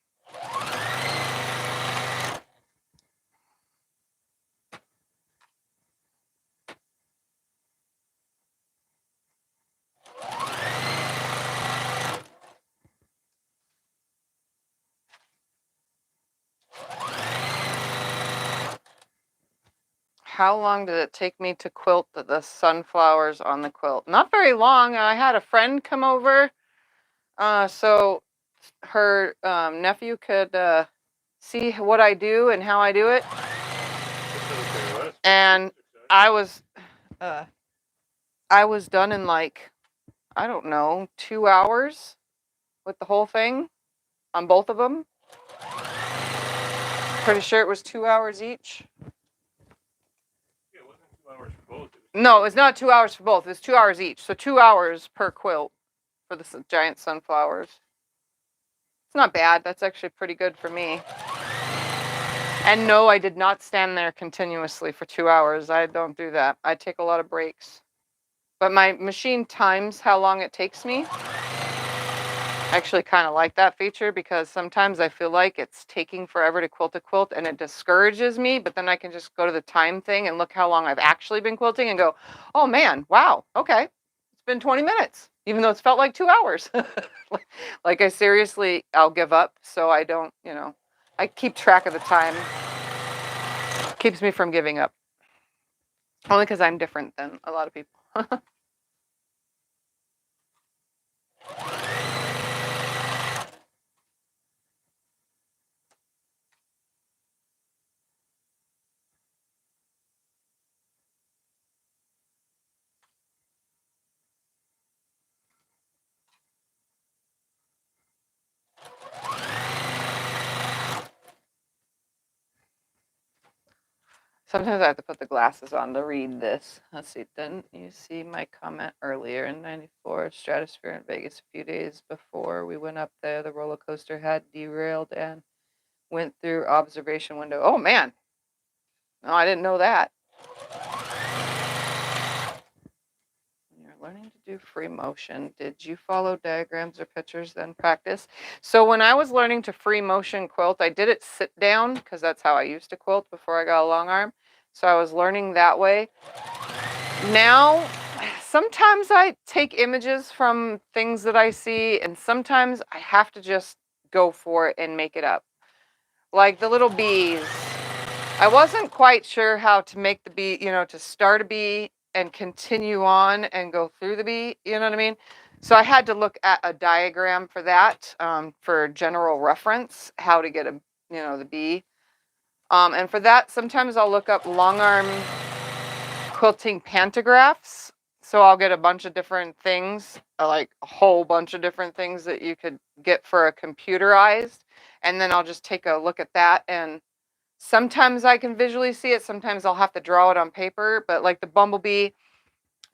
How long did it take me to quilt the sunflowers on the quilt? Not very long. I had a friend come over, so her nephew could see what I do and how I do it. And I was done in like, I don't know, 2 hours with the whole thing on both of them. Pretty sure it was 2 hours each. Yeah, it wasn't 2 hours for both. No, it's not 2 hours for both. It's 2 hours each. So 2 hours per quilt for the giant sunflowers. It's not bad. That's actually pretty good for me. And no, I did not stand there continuously for 2 hours. I don't do that. I take a lot of breaks. But my machine times how long it takes me. I actually kind of like that feature because sometimes I feel like it's taking forever to quilt a quilt and it discourages me, but then I can just go to the time thing and look how long I've actually been quilting and go, oh man, wow, okay. It's been 20 minutes, even though it's felt like 2 hours. Like I seriously, I'll give up so I don't, I keep track of the time. Keeps me from giving up. Only because I'm different than a lot of people. Sometimes I have to put the glasses on to read this. Let's see. Didn't you see my comment earlier in '94 Stratosphere in Vegas a few days before we went up there? The roller coaster had derailed and went through observation window. Oh man. No, I didn't know that. You're learning to do free motion. Did you follow diagrams or pictures then practice? So when I was learning to free motion quilt, I did it sit down because that's how I used to quilt before I got a long arm. So I was learning that way. Now, sometimes I take images from things that I see, and sometimes I have to just go for it and make it up. Like the little bees. I wasn't quite sure how to make the bee, to start a bee and continue on and go through the bee, you know what I mean? So I had to look at a diagram for that, for general reference, how to get the bee. And for that, sometimes I'll look up long arm quilting pantographs. So I'll get a bunch of different things, like a whole bunch of different things that you could get for a computerized. And then I'll just take a look at that, and sometimes I can visually see it. Sometimes I'll have to draw it on paper. But like the bumblebee,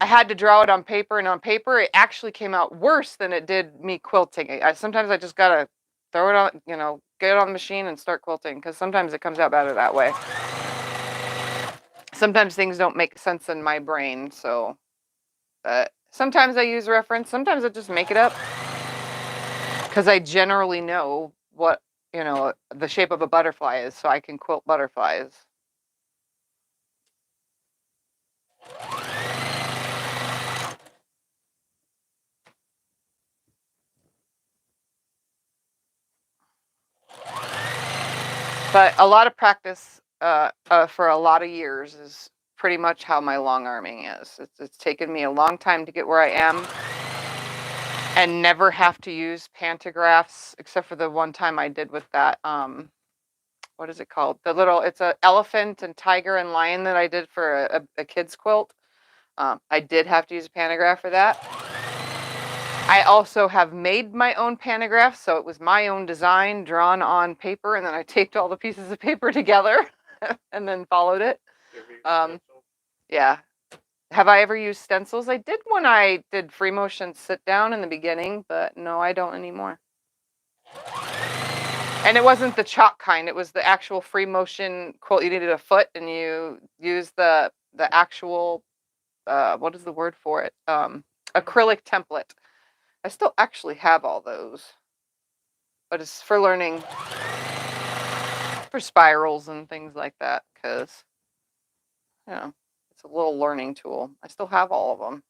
I had to draw it on paper, and on paper it actually came out worse than it did me quilting. Sometimes I just gotta throw it on, get it on the machine and start quilting, because sometimes it comes out better that way. Sometimes things don't make sense in my brain, so sometimes I use reference. Sometimes I just make it up, because I generally know what the shape of a butterfly is, so I can quilt butterflies. But a lot of practice for a lot of years is pretty much how my long arming is. It's taken me a long time to get where I am, and never have to use pantographs, except for the one time I did with that. What is it called? It's an elephant and tiger and lion that I did for a kid's quilt. I did have to use a pantograph for that. I also have made my own pantograph, so it was my own design drawn on paper, and then I taped all the pieces of paper together and then followed it. Yeah. Have I ever used stencils? I did when I did free motion sit down in the beginning, but no, I don't anymore. And it wasn't the chalk kind. It was the actual free motion quilt. You needed a foot, and you use the actual, what is the word for it? Acrylic template. I still actually have all those, but it's for learning, for spirals and things like that, because, it's a little learning tool. I still have all of them.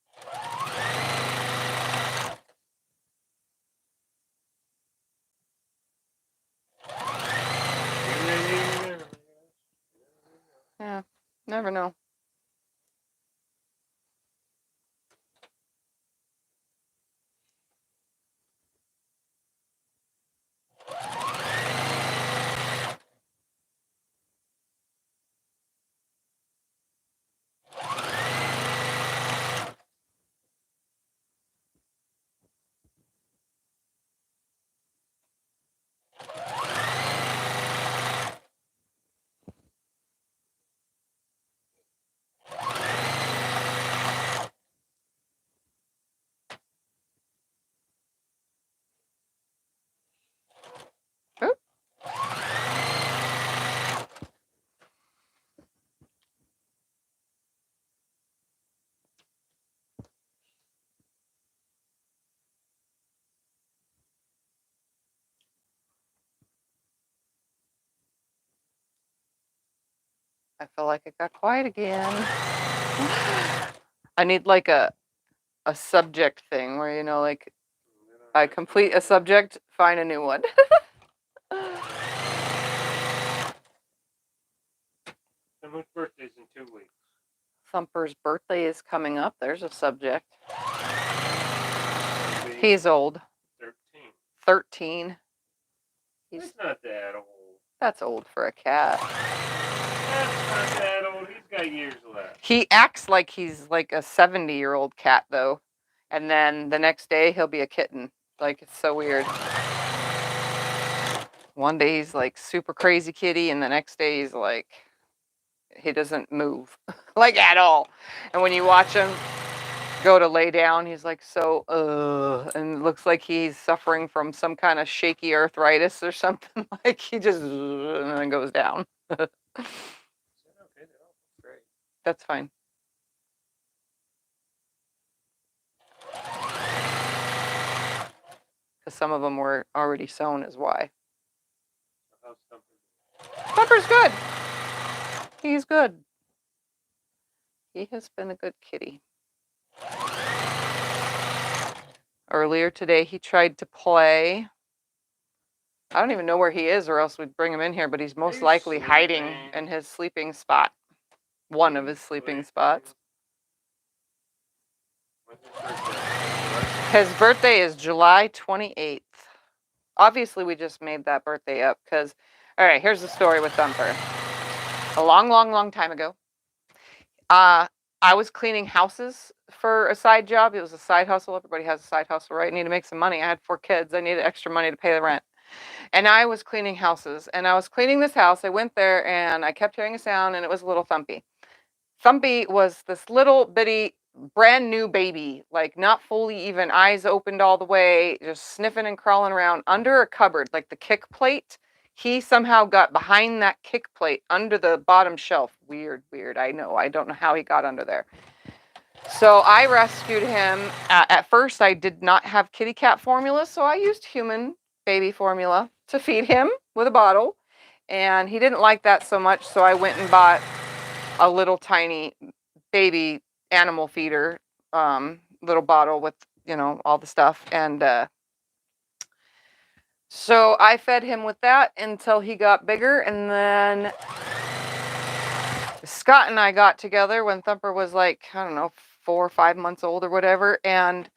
Yeah, never know. Oop. I feel like it got quiet again. I need like a subject thing where, like, I complete a subject, find a new one. Someone's birthday's in 2 weeks. Thumper's birthday is coming up. There's a subject. He's old. 13. 13. He's not that old. That's old for a cat. That's not that old. He's got years left. He acts like he's like a 70-year-old cat, though. And then the next day, he'll be a kitten. Like, it's so weird. One day he's like super crazy kitty, and the next day he's like, He doesn't move like at all. And when you watch him go to lay down, he's like and it looks like he's suffering from some kind of shaky arthritis or something. Like he just and then goes down. Okay, that all looks great. That's fine. Because some of them were already sewn is why. How's Thumper? Thumper's good. He's good. He has been a good kitty. Earlier today, he tried to play. I don't even know where he is, or else we'd bring him in here, but he's most likely hiding in his sleeping spot. One of his sleeping spots. When's his birthday? His birthday is July 28th. Obviously, we just made that birthday up because, all right, here's the story with Thumper. A long, long, long time ago, I was cleaning houses for a side job. It was a side hustle. Everybody has a side hustle, right? I need to make some money. I had 4 kids. I needed extra money to pay the rent. And I was cleaning houses. And I was cleaning this house. I went there and I kept hearing a sound, and it was a little Thumpy. Thumpy was this little bitty, brand new baby, like not fully even eyes opened all the way, just sniffing and crawling around under a cupboard, like the kick plate. He somehow got behind that kick plate under the bottom shelf. Weird. I know. I don't know how he got under there. So I rescued him. At first, I did not have kitty cat formula, so I used human baby formula to feed him with a bottle. And he didn't like that so much, so I went and bought a little tiny baby animal feeder, little bottle with, all the stuff. And so I fed him with that until he got bigger. And then Scott and I got together when Thumper was like, I don't know, 4 or 5 months old or whatever. And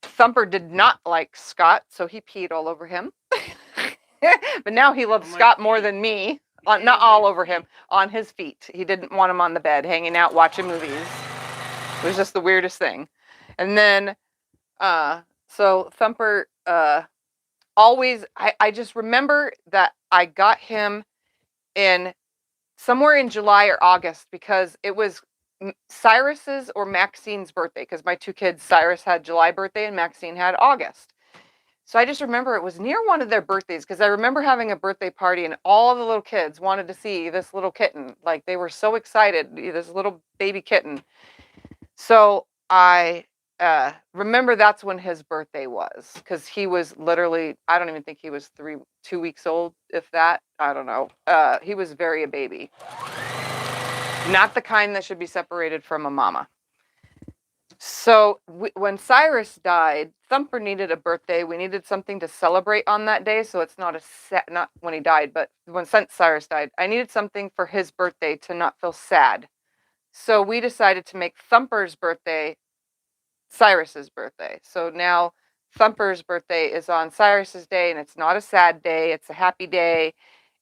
Thumper did not like Scott, so he peed all over him. But now he loves Scott more than me. Not all over him, on his feet. He didn't want him on the bed, hanging out, watching movies. It was just the weirdest thing. And then, so Thumper always, I just remember that I got him in somewhere in July or August because it was Cyrus's or Maxine's birthday, because my 2 kids, Cyrus had July birthday and Maxine had August. So I just remember it was near one of their birthdays, because I remember having a birthday party and all the little kids wanted to see this little kitten. Like they were so excited, this little baby kitten. So I remember that's when his birthday was, because he was literally, I don't even think he was 2 weeks old, if that. I don't know. He was very a baby. Not the kind that should be separated from a mama. So when Cyrus died, Thumper needed a birthday. We needed something to celebrate on that day. So it's not not when he died, but since Cyrus died, I needed something for his birthday to not feel sad. So we decided to make Thumper's birthday Cyrus's birthday. So now Thumper's birthday is on Cyrus's day, and it's not a sad day. It's a happy day.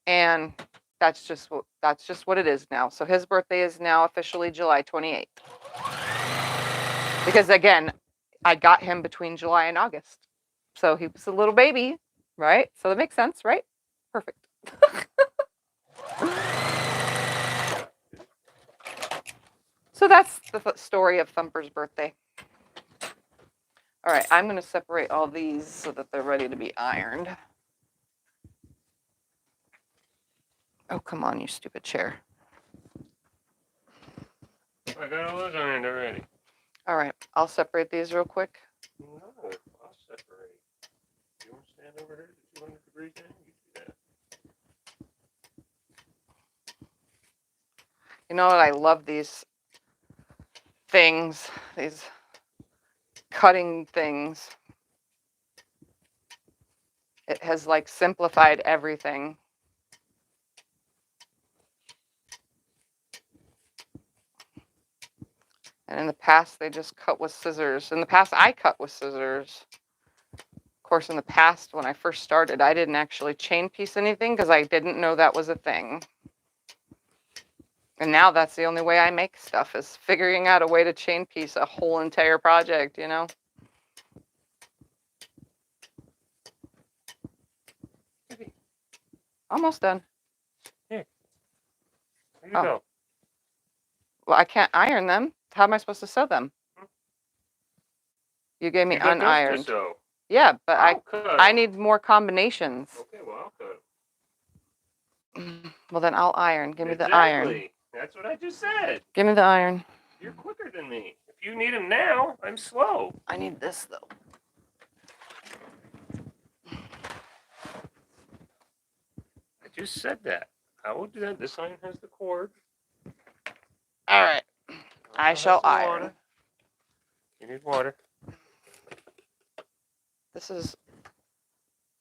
And that's just what it is now. So his birthday is now officially July 28th. Because again, I got him between July and August. So he was a little baby, right? So that makes sense, right? Perfect. So that's the story of Thumper's birthday. All right, I'm going to separate all these so that they're ready to be ironed. Oh, come on, you stupid chair. I got all those ironed already. All right, I'll separate these real quick. No, I'll separate. You want to stand over here at the 200-degree thing? You do that. You know what? I love these things, these cutting things. It has like simplified everything. And in the past, they just cut with scissors. In the past, I cut with scissors. Of course, in the past, when I first started, I didn't actually chain piece anything because I didn't know that was a thing. And now that's the only way I make stuff, is figuring out a way to chain piece a whole entire project, you know? Almost done. Here you Oh. go. Well, I can't iron them. How am I supposed to sew them? You gave me You got those to unironed. sew. Yeah, but I'll cut I 'em. need more combinations. Okay, well, I'll cut 'em. Well, then I'll iron. Give me the iron. Exactly. That's what I just said. Give me the iron. You're quicker than me. If you need them now, I'm slow. I need this though. I just said that. I will do that. This iron has the cord. All right. I Also shall has the iron. water. You need water. This is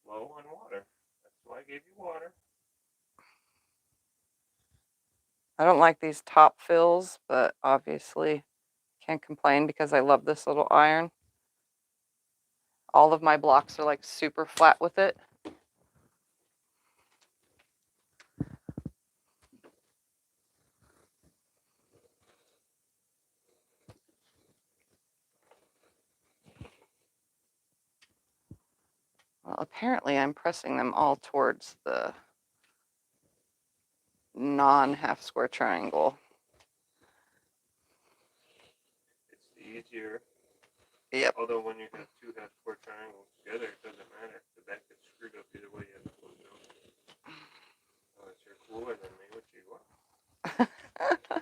Low on water. That's why I gave you water. I don't like these top fills, but obviously can't complain because I love this little iron. All of my blocks are like super flat with it. Well, apparently I'm pressing them all towards the non-half square triangle. It's easier. Yep. Although when you have two half square triangles together, it doesn't matter. The back gets screwed up either way. You have to close it out. Unless you're cooler than me, which you are.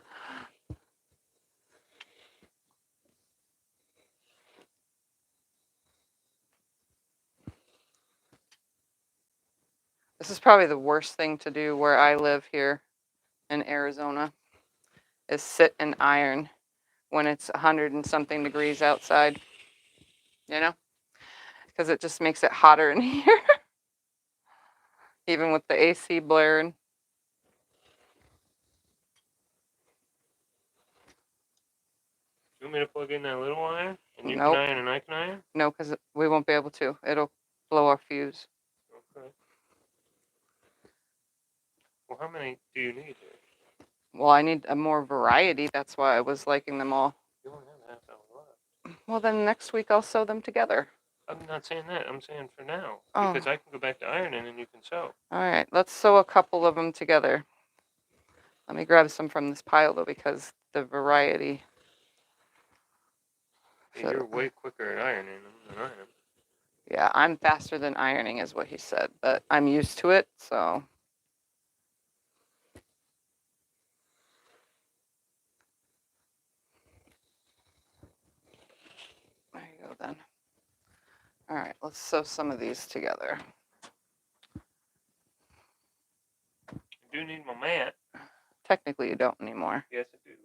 This is probably the worst thing to do where I live here in Arizona is sit and iron when it's 100 and something degrees outside, you know, because it just makes it hotter in here, even with the AC blaring. You want me to plug in that little iron? And you Nope. can iron and I can iron? No, because we won't be able to. It'll blow our fuse. Okay. Well, how many do you need here? Well, I need a more variety. That's why I was liking them all. You only have half hour left. Well, then next week I'll sew them together. I'm not saying that. I'm saying for now. Oh. Because I can go back to ironing and you can sew. All right, let's sew a couple of them together. Let me grab some from this pile though, because the variety. Hey, you're way quicker at ironing them than I am. Yeah, I'm faster than ironing is what he said, but I'm used to it, so. There you go then. All right, let's sew some of these together. I do need my mat. Technically, you don't anymore. Yes, I do.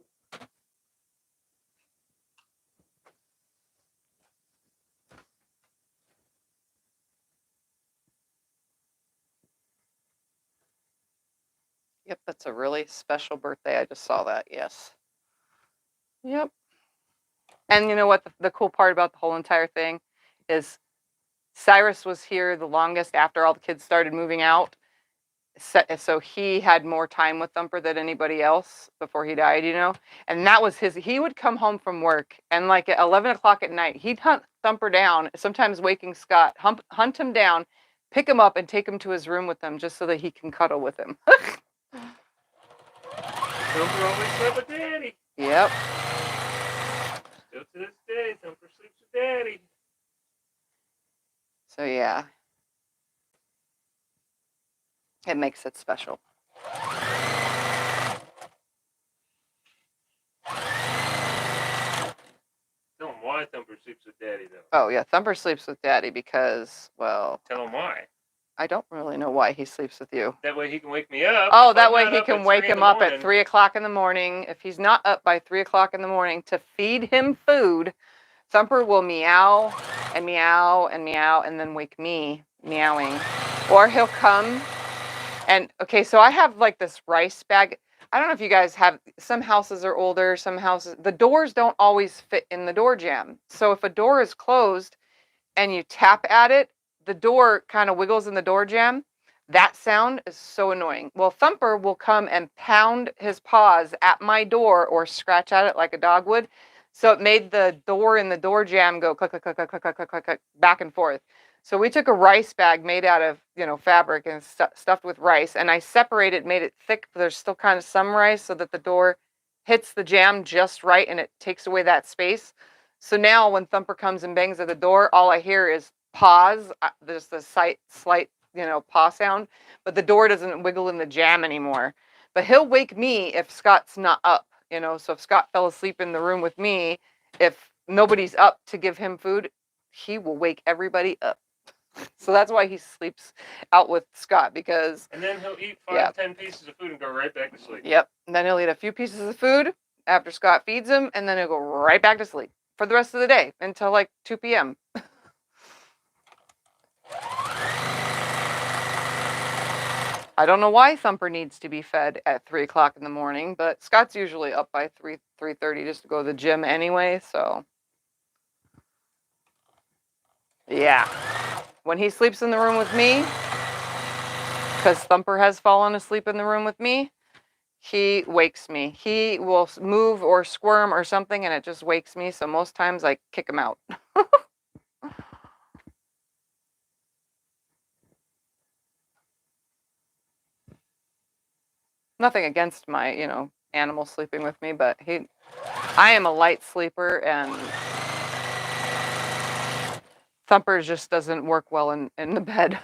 Yep, that's a really special birthday. I just saw that, yes. Yep. And you know what? The cool part about the whole entire thing is Cyrus was here the longest after all the kids started moving out. So he had more time with Thumper than anybody else before he died, you know? And that was he would come home from work and like at 11 o'clock at night, he'd hunt Thumper down, sometimes waking Scott, hunt him down, pick him up and take him to his room with him just so that he can cuddle with him. Thumper always slept with Daddy. Yep. Still to this day, Thumper sleeps with Daddy. So yeah. It makes it special. Tell him why Thumper sleeps with Daddy, though. Oh yeah, Thumper sleeps with Daddy because, well, Tell him why. I don't really know why he sleeps with you. That way he can wake me up. Oh, If that I'm way not he up can at wake 3 in him the up at morning. 3 o'clock in the morning. If he's not up by 3 o'clock in the morning to feed him food, Thumper will meow and meow and meow and then wake me meowing. Or he'll come and, okay, so I have like this rice bag. I don't know if you guys have, some houses are older, some houses, the doors don't always fit in the door jamb. So if a door is closed and you tap at it, the door kind of wiggles in the door jamb. That sound is so annoying. Well, Thumper will come and pound his paws at my door or scratch at it like a dog would. So it made the door in the door jamb go click, click, click, click, click, click, click, click, click, back and forth. So we took a rice bag made out of, fabric and stuffed with rice, and I separated, made it thick, but there's still kind of some rice so that the door hits the jamb just right and it takes away that space. So now when Thumper comes and bangs at the door, all I hear is pause. There's the slight, paw sound, but the door doesn't wiggle in the jamb anymore. But he'll wake me if Scott's not up, So if Scott fell asleep in the room with me, if nobody's up to give him food, he will wake everybody up. So that's why he sleeps out with Scott, because And then he'll eat 5, Yeah. 10 pieces of food and go right back to sleep. Yep. And then he'll eat a few pieces of food after Scott feeds him, and then he'll go right back to sleep for the rest of the day until like 2 p.m. I don't know why Thumper needs to be fed at 3 o'clock in the morning, but Scott's usually up by 3:30 just to go to the gym anyway, so. Yeah. When he sleeps in the room with me, because Thumper has fallen asleep in the room with me, he wakes me. He will move or squirm or something, and it just wakes me. So most times I kick him out. Nothing against my, animal sleeping with me, but I am a light sleeper, and Thumper just doesn't work well in the bed.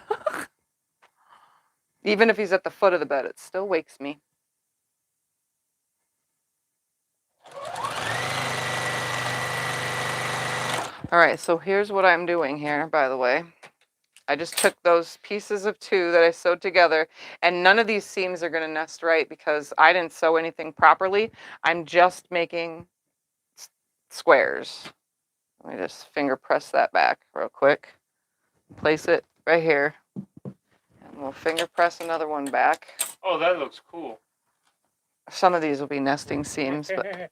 Even if he's at the foot of the bed, it still wakes me. All right, so here's what I'm doing here, by the way. I just took those pieces of 2 that I sewed together, and none of these seams are going to nest right because I didn't sew anything properly. I'm just making squares. Let me just finger press that back real quick. Place it right here. And we'll finger press another one back. Oh, that looks cool. Some of these will be nesting seams, but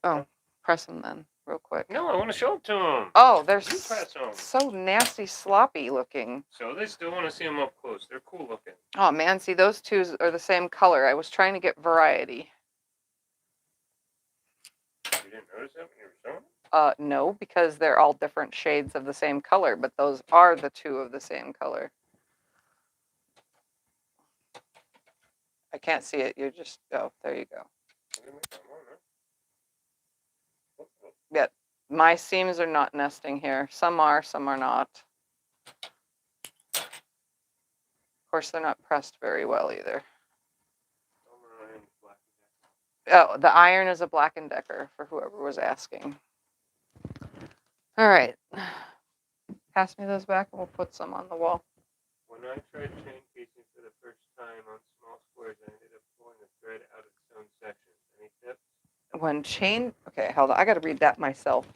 press them then real quick. No, I want to show them to them. Oh, they're You press them. so nasty, sloppy looking. So they still want to see them up close. They're cool looking. Oh man, see, those 2 are the same color. I was trying to get variety. You didn't notice that when you were sewing? No, because they're all different shades of the same color, but those are the 2 of the same color. I can't see it. You're just, oh, there you go. Yeah, my seams are not nesting here. Some are not. Of course, they're not pressed very well either. Oh, the iron is a Black & Decker, for whoever was asking. All right. Pass me those back and we'll put some on the wall. When I tried chain piecing for the first time on small squares, I ended up pulling the thread out of its own sections. Any tips? Okay, hold on. I got to read that myself.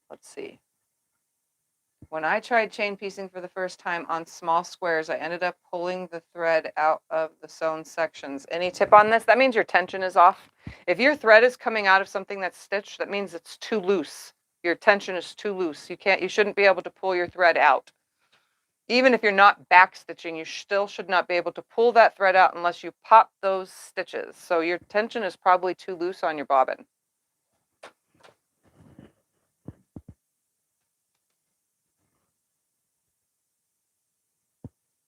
Let's see. When I tried chain piecing for the first time on small squares, I ended up pulling the thread out of the sewn sections. Any tip on this? That means your tension is off. If your thread is coming out of something that's stitched, that means it's too loose. Your tension is too loose. You shouldn't be able to pull your thread out. Even if you're not back stitching, you still should not be able to pull that thread out unless you pop those stitches. So your tension is probably too loose on your bobbin.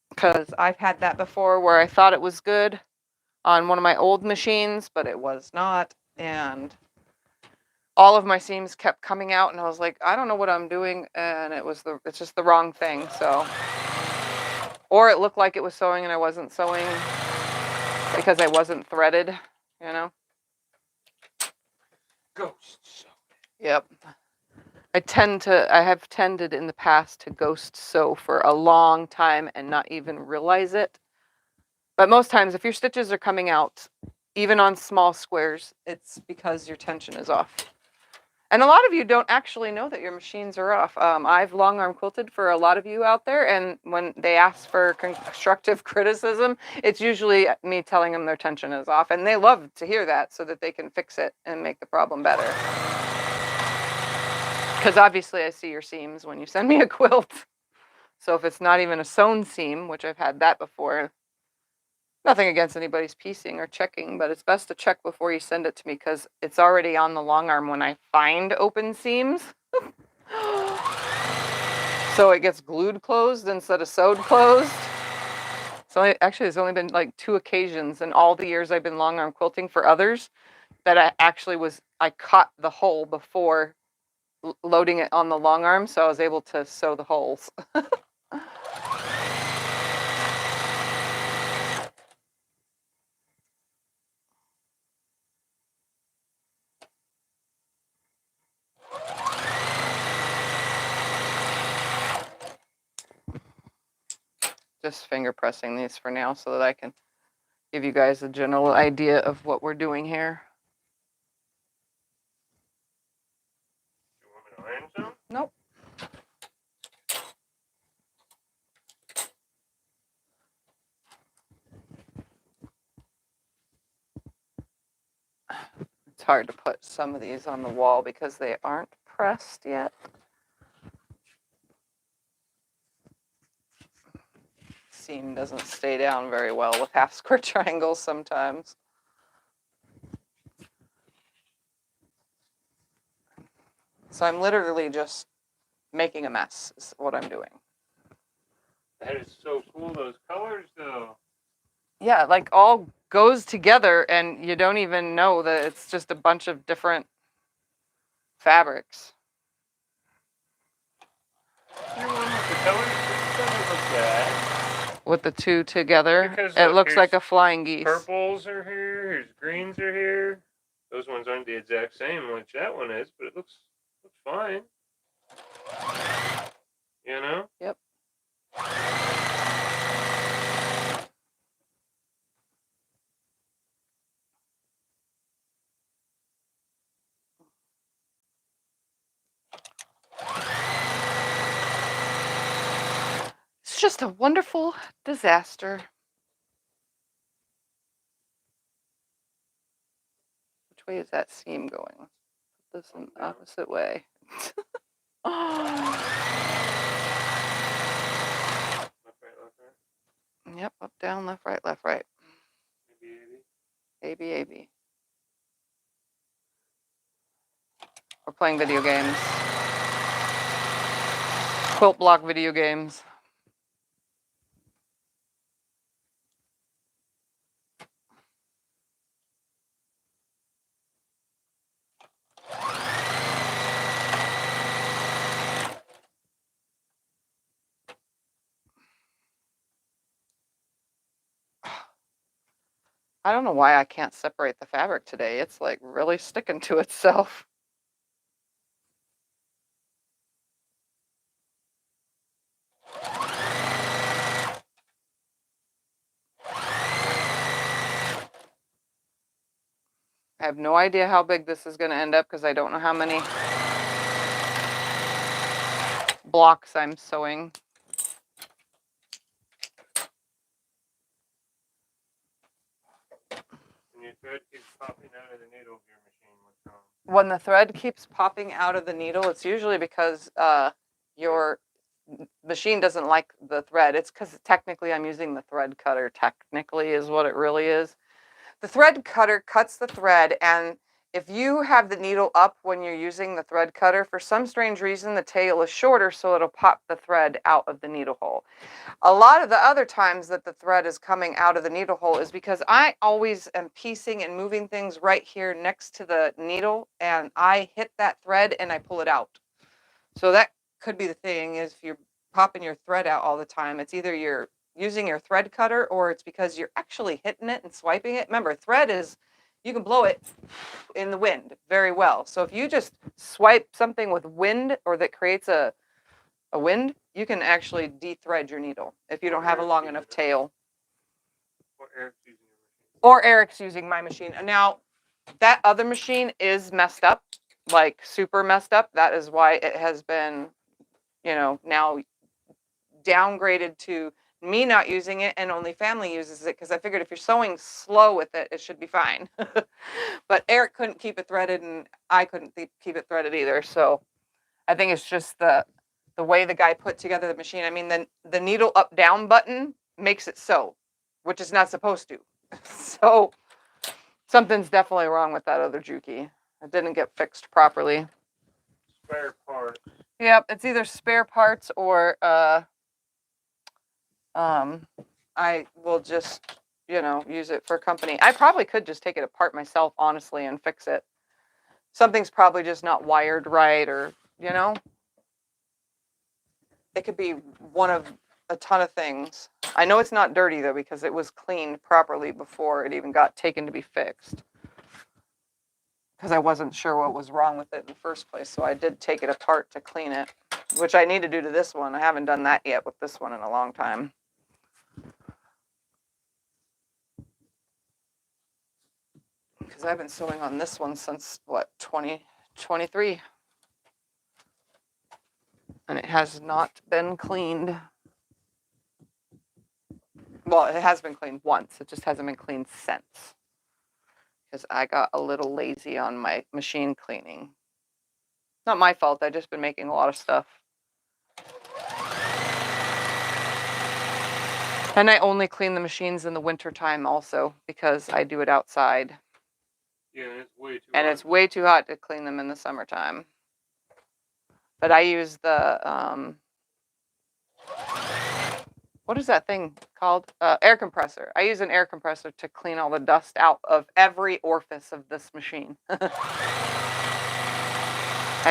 Because I've had that before where I thought it was good on one of my old machines, but it was not. And all of my seams kept coming out, and I was like, I don't know what I'm doing, and it's just the wrong thing. So, or it looked like it was sewing and I wasn't sewing because I wasn't threaded, Ghost sew. Yep. I have tended in the past to ghost sew for a long time and not even realize it. But most times, if your stitches are coming out, even on small squares, it's because your tension is off. And a lot of you don't actually know that your machines are off. I've long arm quilted for a lot of you out there, and when they ask for constructive criticism, it's usually me telling them their tension is off, and they love to hear that so that they can fix it and make the problem better. Because obviously I see your seams when you send me a quilt. So if it's not even a sewn seam, which I've had that before, nothing against anybody's piecing or checking, but it's best to check before you send it to me because it's already on the long arm when I find open seams. So it gets glued closed instead of sewed closed. So actually there's only been like 2 occasions in all the years I've been long arm quilting for others. that I caught the hole before loading it on the long arm, so I was able to sew the holes. Just finger pressing these for now so that I can give you guys a general idea of what we're doing here. You want me to iron some? Nope. It's hard to put some of these on the wall because they aren't pressed yet. Seam doesn't stay down very well with half square triangles sometimes. So I'm literally just making a mess is what I'm doing. That is so cool, those colors though. Yeah, like all goes together and you don't even know that it's just a bunch of different fabrics. Your one with the colors, it doesn't look bad. With the two together, Because, it look, looks like here's a flying geese. Purples are here, here's greens are here. Those ones aren't the exact same, which that one is, but it looks fine. You know? Yep. It's just a wonderful disaster. Which way is that seam going? Put this in the opposite way. Left, right. Yep, up, down, left, right. Maybe. A, B, A, B. We're playing video games. Quilt block video games. I don't know why I can't separate the fabric today. It's like really sticking to itself. I have no idea how big this is going to end up because I don't know how many blocks I'm sewing. And your thread keeps popping out of the needle of your machine. What's wrong? When the thread keeps popping out of the needle, it's usually because your machine doesn't like the thread. It's because technically I'm using the thread cutter, technically is what it really is. The thread cutter cuts the thread, and if you have the needle up when you're using the thread cutter, for some strange reason the tail is shorter, so it'll pop the thread out of the needle hole. A lot of the other times that the thread is coming out of the needle hole is because I always am piecing and moving things right here next to the needle, and I hit that thread and I pull it out. So that could be the thing, is if you're popping your thread out all the time, it's either you're using your thread cutter or it's because you're actually hitting it and swiping it. Remember, thread is, you can blow it in the wind very well. So if you just swipe something with wind or that creates a wind, you can actually de-thread your needle if you don't have a long enough tail. Or Eric's using your machine. Or Eric's using my machine. Now, that other machine is messed up, like super messed up. That is why it has been, now downgraded to me not using it and only family uses it, because I figured if you're sewing slow with it, it should be fine. But Eric couldn't keep it threaded and I couldn't keep it threaded either. So I think it's just the way the guy put together the machine. I mean, the needle up down button makes it sew, which is not supposed to. So something's definitely wrong with that other Juki. It didn't get fixed properly. Spare part. Yep, it's either spare parts or I will just you know, use it for company. I probably could just take it apart myself, honestly, and fix it. Something's probably just not wired right, or, you know, it could be one of a ton of things. I know it's not dirty though, because it was cleaned properly before it even got taken to be fixed. Because I wasn't sure what was wrong with it in the first place, so I did take it apart to clean it, which I need to do to this one. I haven't done that yet with this one in a long time. Because I've been sewing on this one since, what, 2023. And it has not been cleaned. Well, it has been cleaned once. It just hasn't been cleaned since. Because I got a little lazy on my machine cleaning. Not my fault. I've just been making a lot of stuff. And I only clean the machines in the winter time also, because I do it outside. Yeah, it's way too And hot. it's way too hot to clean them in the summertime. But I use the, what is that thing called? Air compressor. I use an air compressor to clean all the dust out of every orifice of this machine. And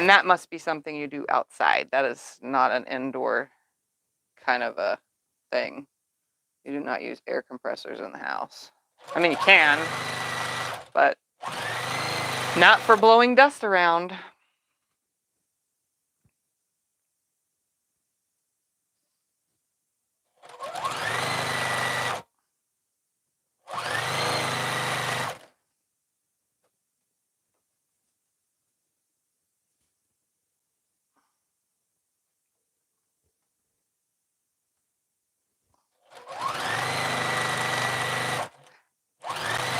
that must be something you do outside. That is not an indoor kind of a thing. You do not use air compressors in the house. I mean, you can, but not for blowing dust around.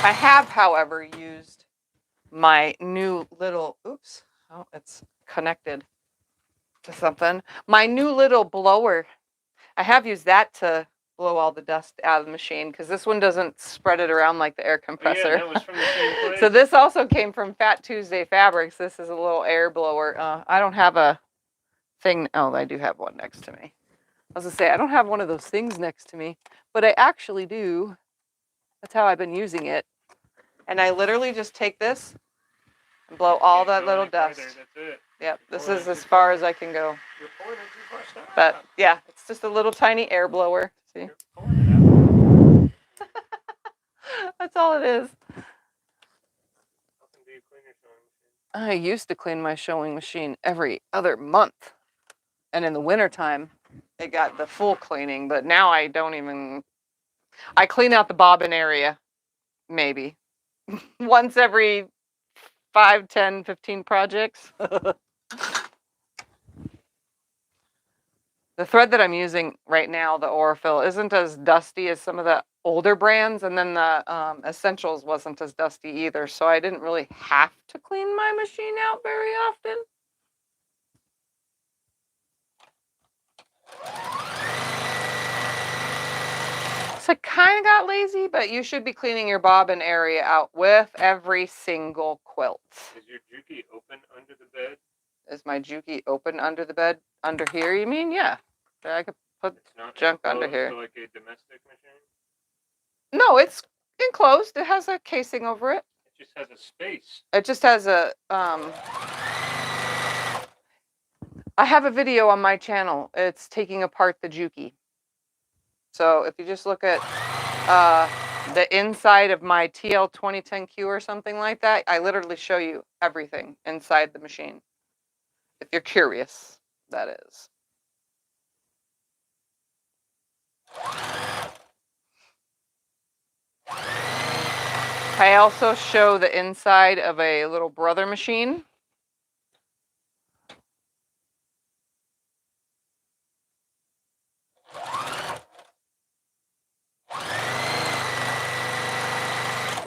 I have, however, used my new little, oops, oh, it's connected to something. My new little blower. I have used that to blow all the dust out of the machine, because this one doesn't spread it around like the air compressor. Oh, yeah, that was from the same place. So this also came from Fat Tuesday Fabrics. This is a little air blower. I don't have a thing. Oh, I do have one next to me. I was gonna say, I don't have one of those things next to me, but I actually do. That's how I've been using it. And I literally just take this and blow all that little dust. That's it. Yep, this is as far as I can go. You're pulling it too far. Stop. But yeah, it's just a little tiny air blower. See? You're pulling it out. That's all it is. How often do you clean your sewing machine? I used to clean my sewing machine every other month. And in the wintertime, it got the full cleaning. But now I don't even... I clean out the bobbin area, maybe. Once every 5, 10, 15 projects. The thread that I'm using right now, the Aurifil, isn't as dusty as some of the older brands, and then the Essentials wasn't as dusty either, so I didn't really have to clean my machine out very often. So I kind of got lazy, but you should be cleaning your bobbin area out with every single quilt. Is your Juki open under the bed? Is my Juki open under the bed? Under here, you mean? Yeah. I could put It's not junk under here. So like a domestic machine? No, it's enclosed. It has a casing over it. It just has a space. It just has a, I have a video on my channel. It's taking apart the Juki. So if you just look at the inside of my TL 2010Q or something like that, I literally show you everything inside the machine. If you're curious, that is. I also show the inside of a little brother machine.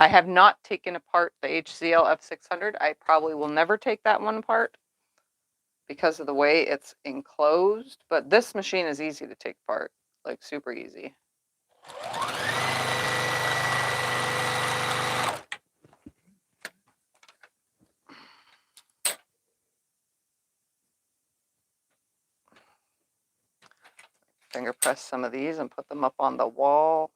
I have not taken apart the HCL F600. I probably will never take that one apart because of the way it's enclosed, but this machine is easy to take apart, like super easy. Finger press some of these and put them up on the wall.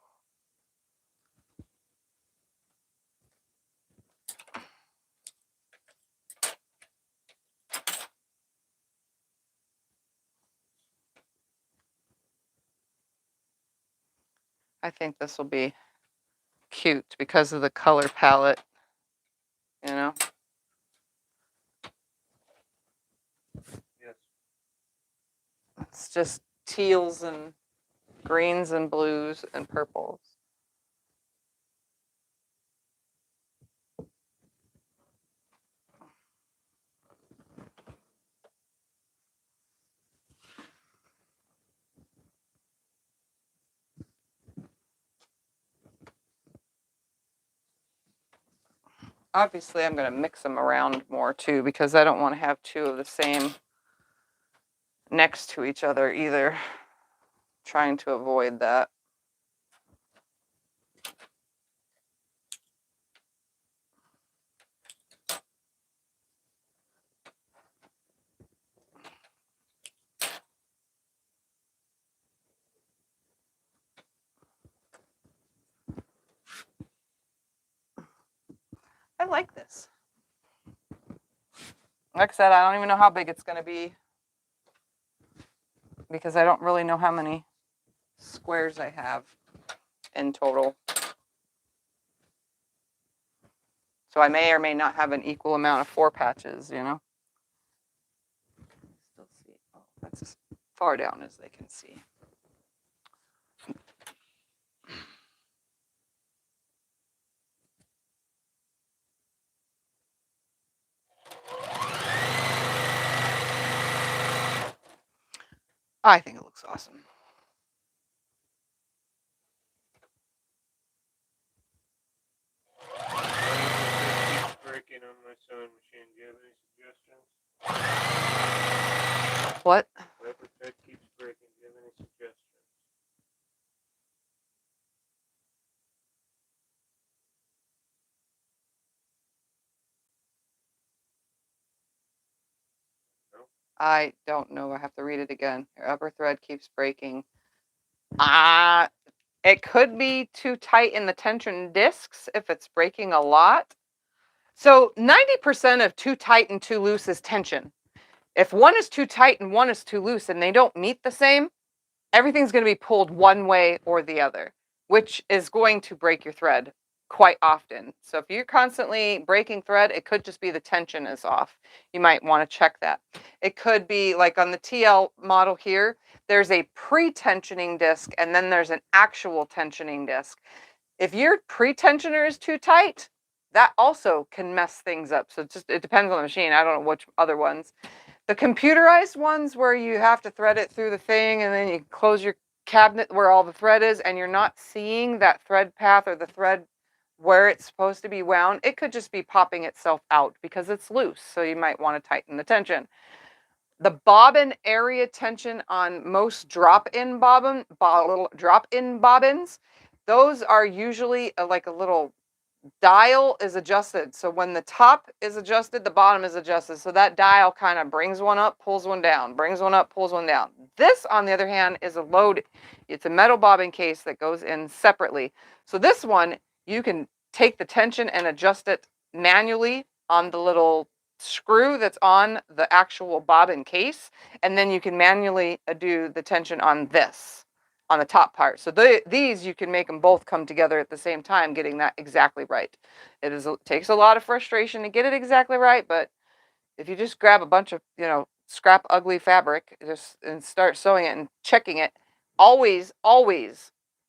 I think this will be cute because of the color palette, you know? Yes. It's just teals and greens and blues and purples. Obviously, I'm going to mix them around more too because I don't want to have two of the same next to each other either. Trying to avoid that. I like this. Like I said, I don't even know how big it's going to be because I don't really know how many squares I have in total. So I may or may not have an equal amount of 4 patches, you know. Still see. Oh, that's as far down as they can see. I think it looks awesome. Keeps breaking on my sewing machine. Do you have any suggestions? What? Whatever thread keeps breaking. Do you have any suggestions? No. I don't know. I have to read it again. Your upper thread keeps breaking. It could be too tight in the tension discs if it's breaking a lot. So 90% of too tight and too loose is tension. If one is too tight and one is too loose and they don't meet the same, everything's going to be pulled one way or the other, which is going to break your thread quite often. So if you're constantly breaking thread, it could just be the tension is off. You might want to check that. It could be like on the TL model here, there's a pre-tensioning disc and then there's an actual tensioning disc. If your pre-tensioner is too tight, that also can mess things up. So it depends on the machine. I don't know which other ones. The computerized ones where you have to thread it through the thing and then you close your cabinet where all the thread is and you're not seeing that thread path or the thread where it's supposed to be wound, it could just be popping itself out because it's loose. So you might want to tighten the tension. The bobbin area tension on most drop-in bobbins, those are usually like a little dial is adjusted. So when the top is adjusted, the bottom is adjusted. So that dial kind of brings one up, pulls one down, brings one up, pulls one down. This, on the other hand, is a load. It's a metal bobbin case that goes in separately. So this one, you can take the tension and adjust it manually on the little screw that's on the actual bobbin case. And then you can manually do the tension on this, on the top part. So these, you can make them both come together at the same time, getting that exactly right. It takes a lot of frustration to get it exactly right, but if you just grab a bunch of, scrap ugly fabric and start sewing it and checking it, always,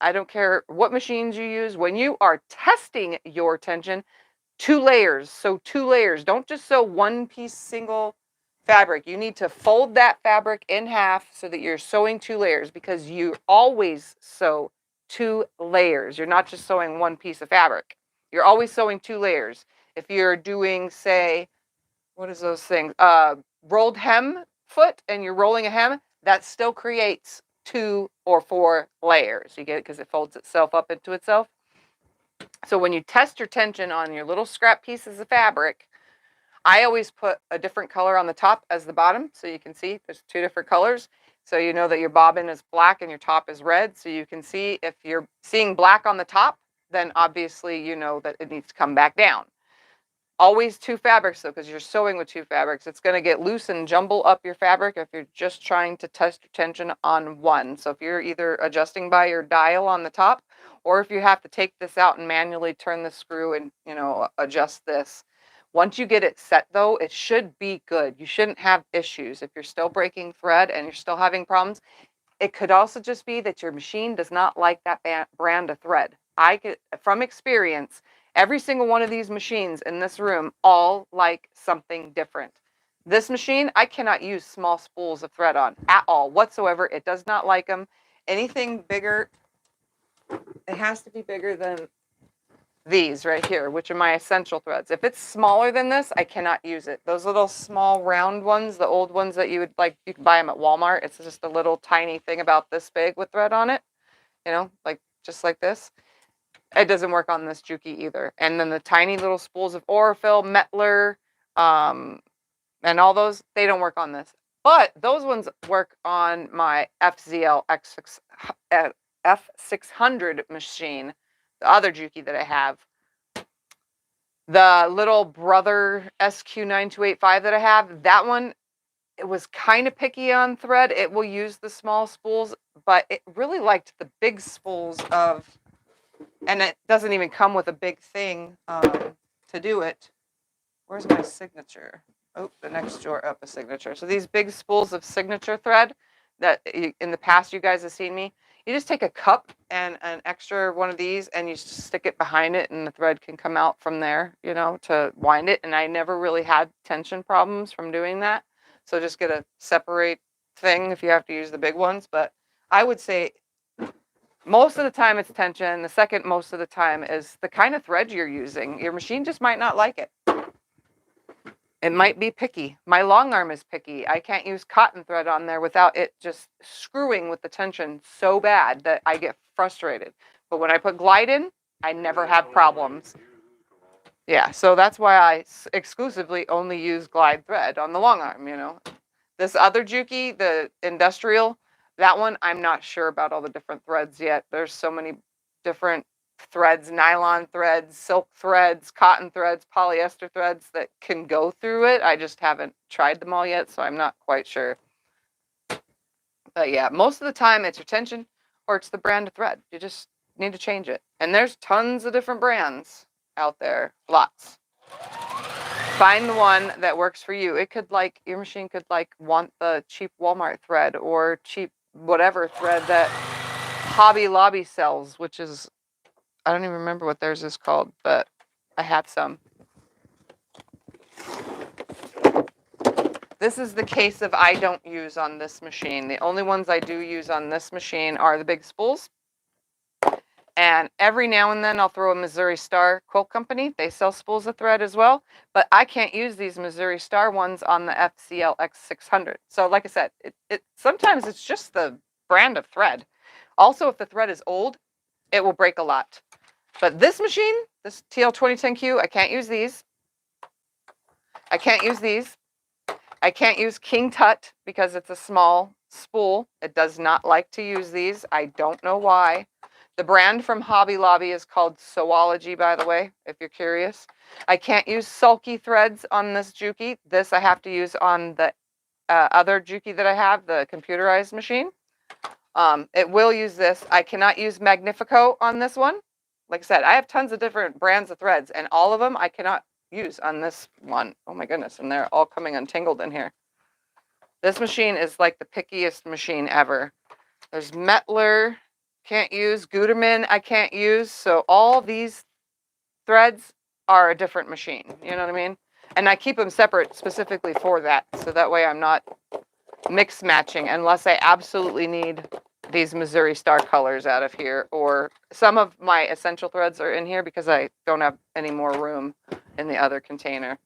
I don't care what machines you use, when you are testing your tension, 2 layers. So 2 layers. Don't just sew one piece single fabric. You need to fold that fabric in half so that you're sewing 2 layers because you always sew 2 layers. You're not just sewing one piece of fabric. You're always sewing 2 layers. If you're doing, say, what is those things? Rolled hem foot and you're rolling a hem, that still creates 2 or 4 layers. You get it because it folds itself up into itself. So when you test your tension on your little scrap pieces of fabric, I always put a different color on the top as the bottom. So you can see there's 2 different colors. So you know that your bobbin is black and your top is red. So you can see if you're seeing black on the top, then obviously you know that it needs to come back down. Always 2 fabrics though, because you're sewing with 2 fabrics. It's going to get loose and jumble up your fabric if you're just trying to test your tension on one. So if you're either adjusting by your dial on the top, or if you have to take this out and manually turn the screw and, you know, adjust this. Once you get it set though, it should be good. You shouldn't have issues. If you're still breaking thread and you're still having problems, it could also just be that your machine does not like that brand of thread. I could, from experience, every single one of these machines in this room all like something different. This machine, I cannot use small spools of thread on at all whatsoever. It does not like them. Anything bigger, it has to be bigger than these right here, which are my essential threads. If it's smaller than this, I cannot use it. Those little small round ones, the old ones that you would like, you can buy them at Walmart. It's just a little tiny thing about this big with thread on it, you know, like just like this. It doesn't work on this Juki either. And then the tiny little spools of Aurifil, Mettler, and all those, they don't work on this. But those ones work on my FZL F600 machine, the other Juki that I have. The little brother SQ9285 that I have, that one, it was kind of picky on thread. It will use the small spools, but it really liked the big spools of, and it doesn't even come with a big thing to do it. Where's my signature? Oh, the next drawer up a signature. So these big spools of signature thread that in the past you guys have seen me, you just take a cup and an extra one of these and you stick it behind it and the thread can come out from there, you know, to wind it. And I never really had tension problems from doing that. So just get a separate thing if you have to use the big ones. But I would say most of the time it's tension. The second most of the time is the kind of thread you're using. Your machine just might not like it. It might be picky. My long arm is picky. I can't use cotton thread on there without it just screwing with the tension so bad that I get frustrated. But when I put glide in, I never have problems. Yeah, so that's why I exclusively only use glide thread on the long arm, you know. This other Juki, the industrial, that one, I'm not sure about all the different threads yet. There's so many different threads, nylon threads, silk threads, cotton threads, polyester threads that can go through it. I just haven't tried them all yet, so I'm not quite sure. But yeah, most of the time it's your tension or it's the brand of thread. You just need to change it. And there's tons of different brands out there, lots. Find the one that works for you. It could like, your machine could like want the cheap Walmart thread or cheap whatever thread that Hobby Lobby sells, which is, I don't even remember what theirs is called, but I have some. This is the case of I don't use on this machine. The only ones I do use on this machine are the big spools. And every now and then I'll throw a Missouri Star Quilt Company. They sell spools of thread as well, but I can't use these Missouri Star ones on the FCL X600. So like I said, sometimes it's just the brand of thread. Also, if the thread is old, it will break a lot. But this machine, this TL2010Q, I can't use these. I can't use these. I can't use King Tut because it's a small spool. It does not like to use these. I don't know why. The brand from Hobby Lobby is called Sewology, by the way, if you're curious. I can't use Sulky threads on this Juki. This I have to use on the other Juki that I have, the computerized machine. It will use this. I cannot use Magnifico on this one. Like I said, I have tons of different brands of threads, and all of them I cannot use on this one. Oh my goodness, and they're all coming untangled in here. This machine is like the pickiest machine ever. There's Mettler, can't use. Gutermann, I can't use. So all these threads are a different machine. You know what I mean? And I keep them separate specifically for that. So that way I'm not mix matching unless I absolutely need these Missouri Star colors out of here, or some of my essential threads are in here because I don't have any more room in the other container.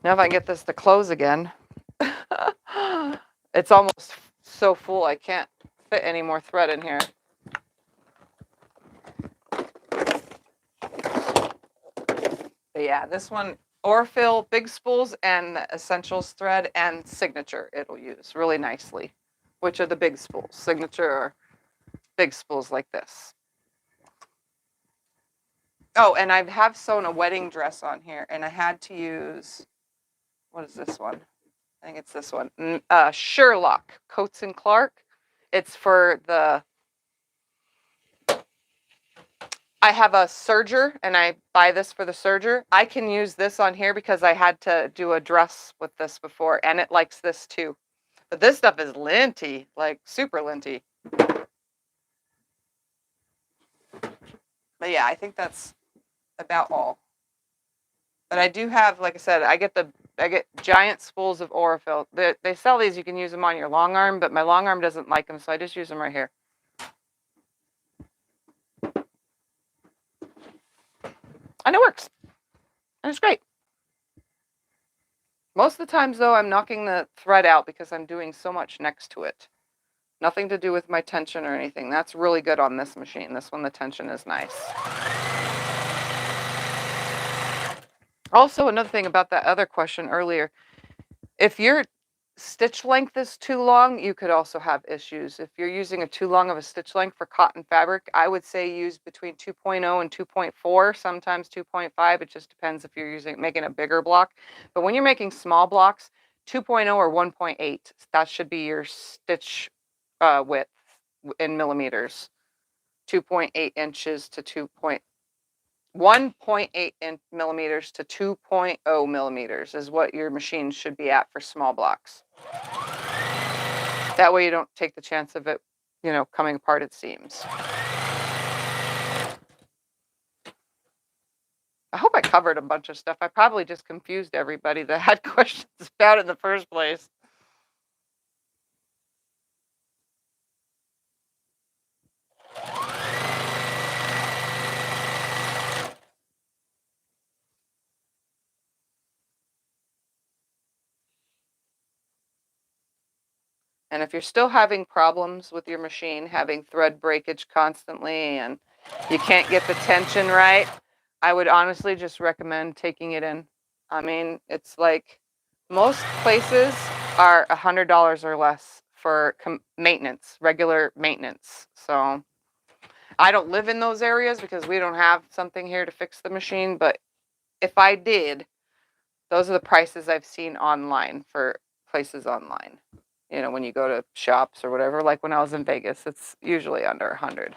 Now if I get this to close again, it's almost so full I can't fit any more thread in here. But yeah, this one, Aurifil big spools and the essentials thread and signature it'll use really nicely. Which are the big spools? Signature or big spools like this. Oh, and I have sewn a wedding dress on here, and I had to use, what is this one? I think it's this one. Sherlock Coats and Clark. It's for the, I have a serger, and I buy this for the serger. I can use this on here because I had to do a dress with this before, and it likes this too. But this stuff is linty, like super linty. But yeah, I think that's about all. But I do have, like I said, I get giant spools of Aurifil. They sell these. You can use them on your long arm, but my long arm doesn't like them, so I just use them right here. And it works. And it's great. Most of the times, though, I'm knocking the thread out because I'm doing so much next to it. Nothing to do with my tension or anything. That's really good on this machine. This one, the tension is nice. Also, another thing about that other question earlier, if your stitch length is too long, you could also have issues. If you're using too long of a stitch length for cotton fabric, I would say use between 2.0 and 2.4, sometimes 2.5. It just depends if you're making a bigger block. But when you're making small blocks, 2.0 or 1.8, that should be your stitch width in millimeters. 2.8 inches to 1.8 millimeters to 2.0 millimeters is what your machine should be at for small blocks. That way you don't take the chance of it, coming apart at seams. I hope I covered a bunch of stuff. I probably just confused everybody that had questions about it in the first place. And if you're still having problems with your machine, having thread breakage constantly, and you can't get the tension right, I would honestly just recommend taking it in. I mean, it's like most places are $100 or less for maintenance, regular maintenance. So I don't live in those areas because we don't have something here to fix the machine. But if I did, those are the prices I've seen online for places online. When you go to shops or whatever, like when I was in Vegas, it's usually under 100.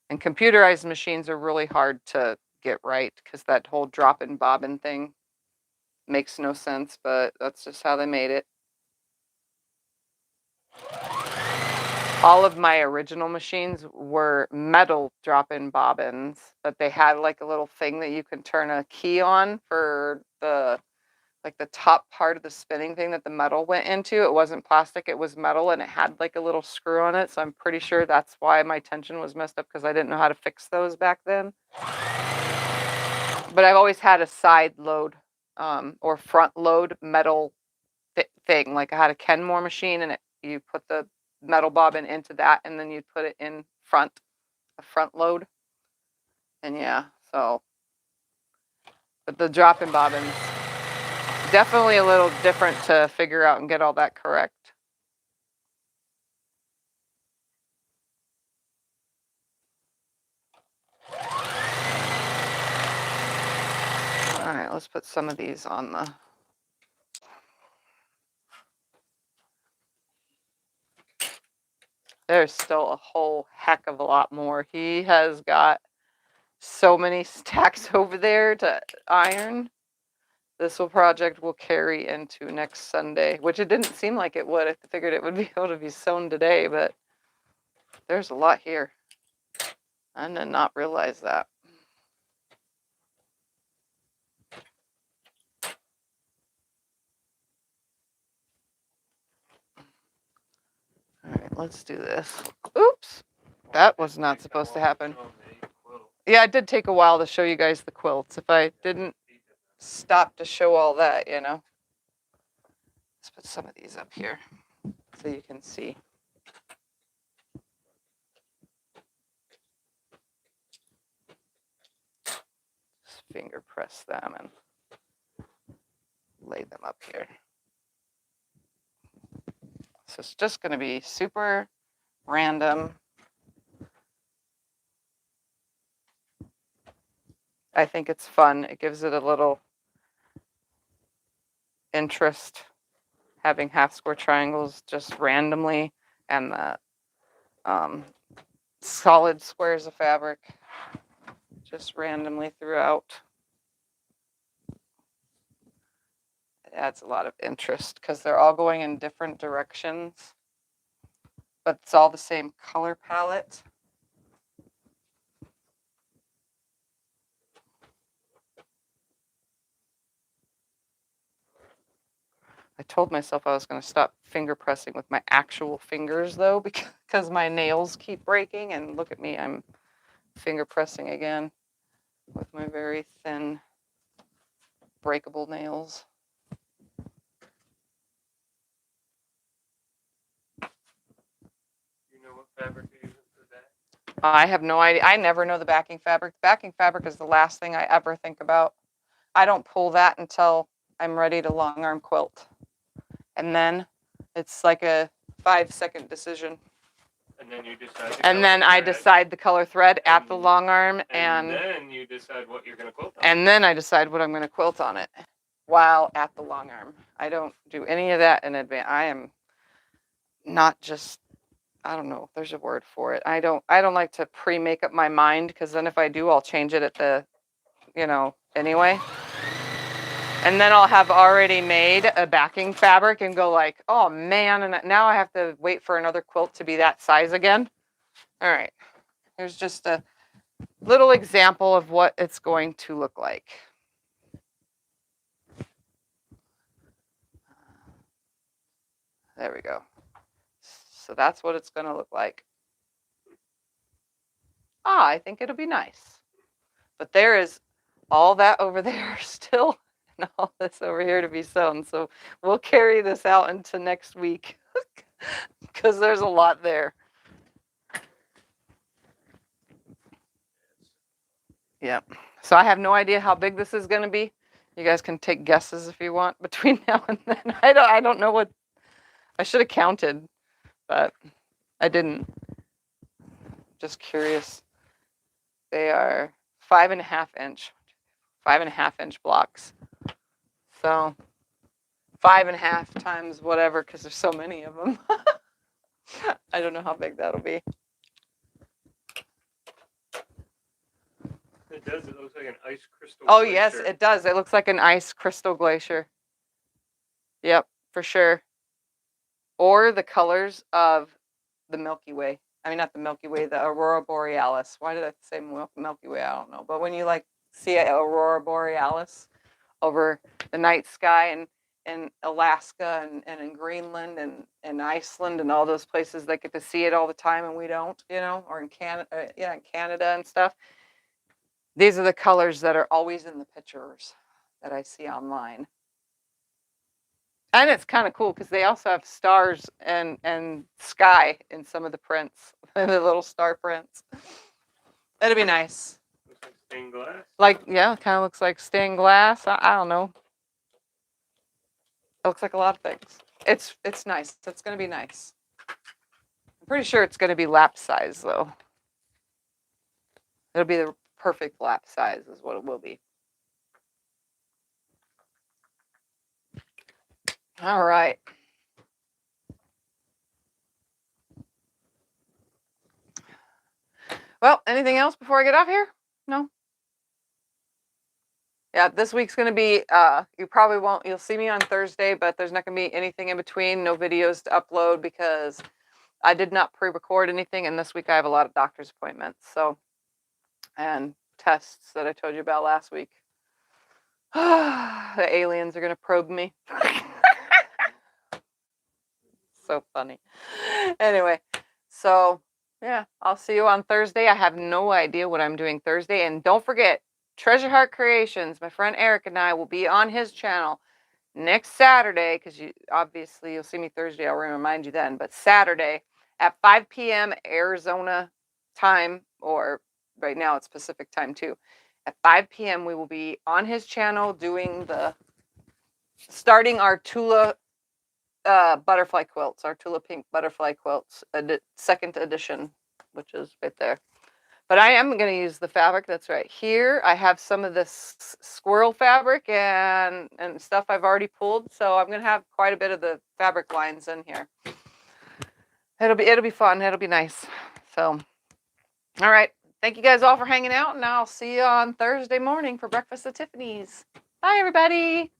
And computerized machines are really hard to get right because that whole drop and bobbin thing makes no sense, but that's just how they made it. All of my original machines were metal drop-in bobbins, but they had like a little thing that you can turn a key on for the top part of the spinning thing that the metal went into. It wasn't plastic, it was metal, and it had like a little screw on it. So I'm pretty sure that's why my tension was messed up, because I didn't know how to fix those back then. But I've always had a side load or front load metal thing. Like I had a Kenmore machine, and you put the metal bobbin into that, and then you'd put it in a front load. And yeah, so, but the drop-in bobbins, definitely a little different to figure out and get all that correct. All right, let's put some of these on the. There's still a whole heck of a lot more. He has got so many stacks over there to iron. This project will carry into next Sunday, which it didn't seem like it would. I figured it would be able to be sewn today, but there's a lot here. I did not realize that. All right, let's do this. Oops, that was not supposed to happen. Yeah, it did take a while to show you guys the quilts. If I didn't stop to show all that, Let's put some of these up here so you can see. Just finger press them and lay them up here. So it's just going to be super random I think it's fun. It gives it a little interest having half square triangles just randomly and the solid squares of fabric just randomly throughout. It adds a lot of interest because they're all going in different directions, but it's all the same color palette. I told myself I was going to stop finger pressing with my actual fingers though, because my nails keep breaking, and look at me, I'm finger pressing again with my very thin breakable nails. You know what fabric you're using for that? I have no idea. I never know the backing fabric. Backing fabric is the last thing I ever think about. I don't pull that until I'm ready to long arm quilt. And then it's like a 5-second decision. And then you decide. And then I decide the color thread at the long arm, and then you decide what you're going to quilt on. and then I decide what I'm going to quilt on it while at the long arm. I don't do any of that in advance. I am not just, I don't know if there's a word for it. I don't like to pre-make up my mind, because then if I do, I'll change it at the, anyway. And then I'll have already made a backing fabric and go like, oh man, and now I have to wait for another quilt to be that size again. All right, here's just a little example of what it's going to look like. There we go. So that's what it's going to look like. I think it'll be nice. But there is all that over there still, and all this over here to be sewn. So we'll carry this out into next week because there's a lot there. Yep. So I have no idea how big this is going to be. You guys can take guesses if you want between now and then. I don't know what, I should have counted, but I didn't. Just curious. They are 5.5 inch blocks. So 5.5 times whatever, because there's so many of them. I don't know how big that'll be. It does. It looks like an ice crystal. Oh, glacier. yes, it does. It looks like an ice crystal glacier. Yep, for sure. Or the colors of the Milky Way. I mean, not the Milky Way, the Aurora Borealis. Why did I say Milky Way? I don't know. But when you like see Aurora Borealis over the night sky in Alaska and in Greenland and Iceland and all those places that get to see it all the time and we don't, or in Canada, in Canada and stuff. These are the colors that are always in the pictures that I see online. And it's kind of cool because they also have stars and sky in some of the prints, the little star prints. It'll be nice. Looks like stained glass. Yeah, it kind of looks like stained glass. I don't know. It looks like a lot of things. It's nice. It's going to be nice. I'm pretty sure it's going to be lap size, though. It'll be the perfect lap size is what it will be. All right. Well, anything else before I get off here? No? Yeah, this week's going to be, you probably won't, you'll see me on Thursday, but there's not going to be anything in between, no videos to upload because I did not pre-record anything, and this week I have a lot of doctor's appointments, so, and tests that I told you about last week. The aliens are going to probe me. So funny. Anyway, so yeah, I'll see you on Thursday. I have no idea what I'm doing Thursday, and don't forget, Treasure Heart Creations, my friend Eric and I will be on his channel next Saturday, because obviously you'll see me Thursday, I'll remind you then, but Saturday at 5 p.m. Arizona time, or right now it's Pacific time too. At 5 p.m. we will be on his channel doing starting our Tula butterfly quilts, our Tula Pink butterfly quilts, second edition, which is right there. But I am going to use the fabric that's right here. I have some of this squirrel fabric and stuff I've already pulled, so I'm going to have quite a bit of the fabric lines in here. It'll be fun. It'll be nice. So, all right. Thank you guys all for hanging out, and I'll see you on Thursday morning for breakfast at Tiffany's. Bye, everybody.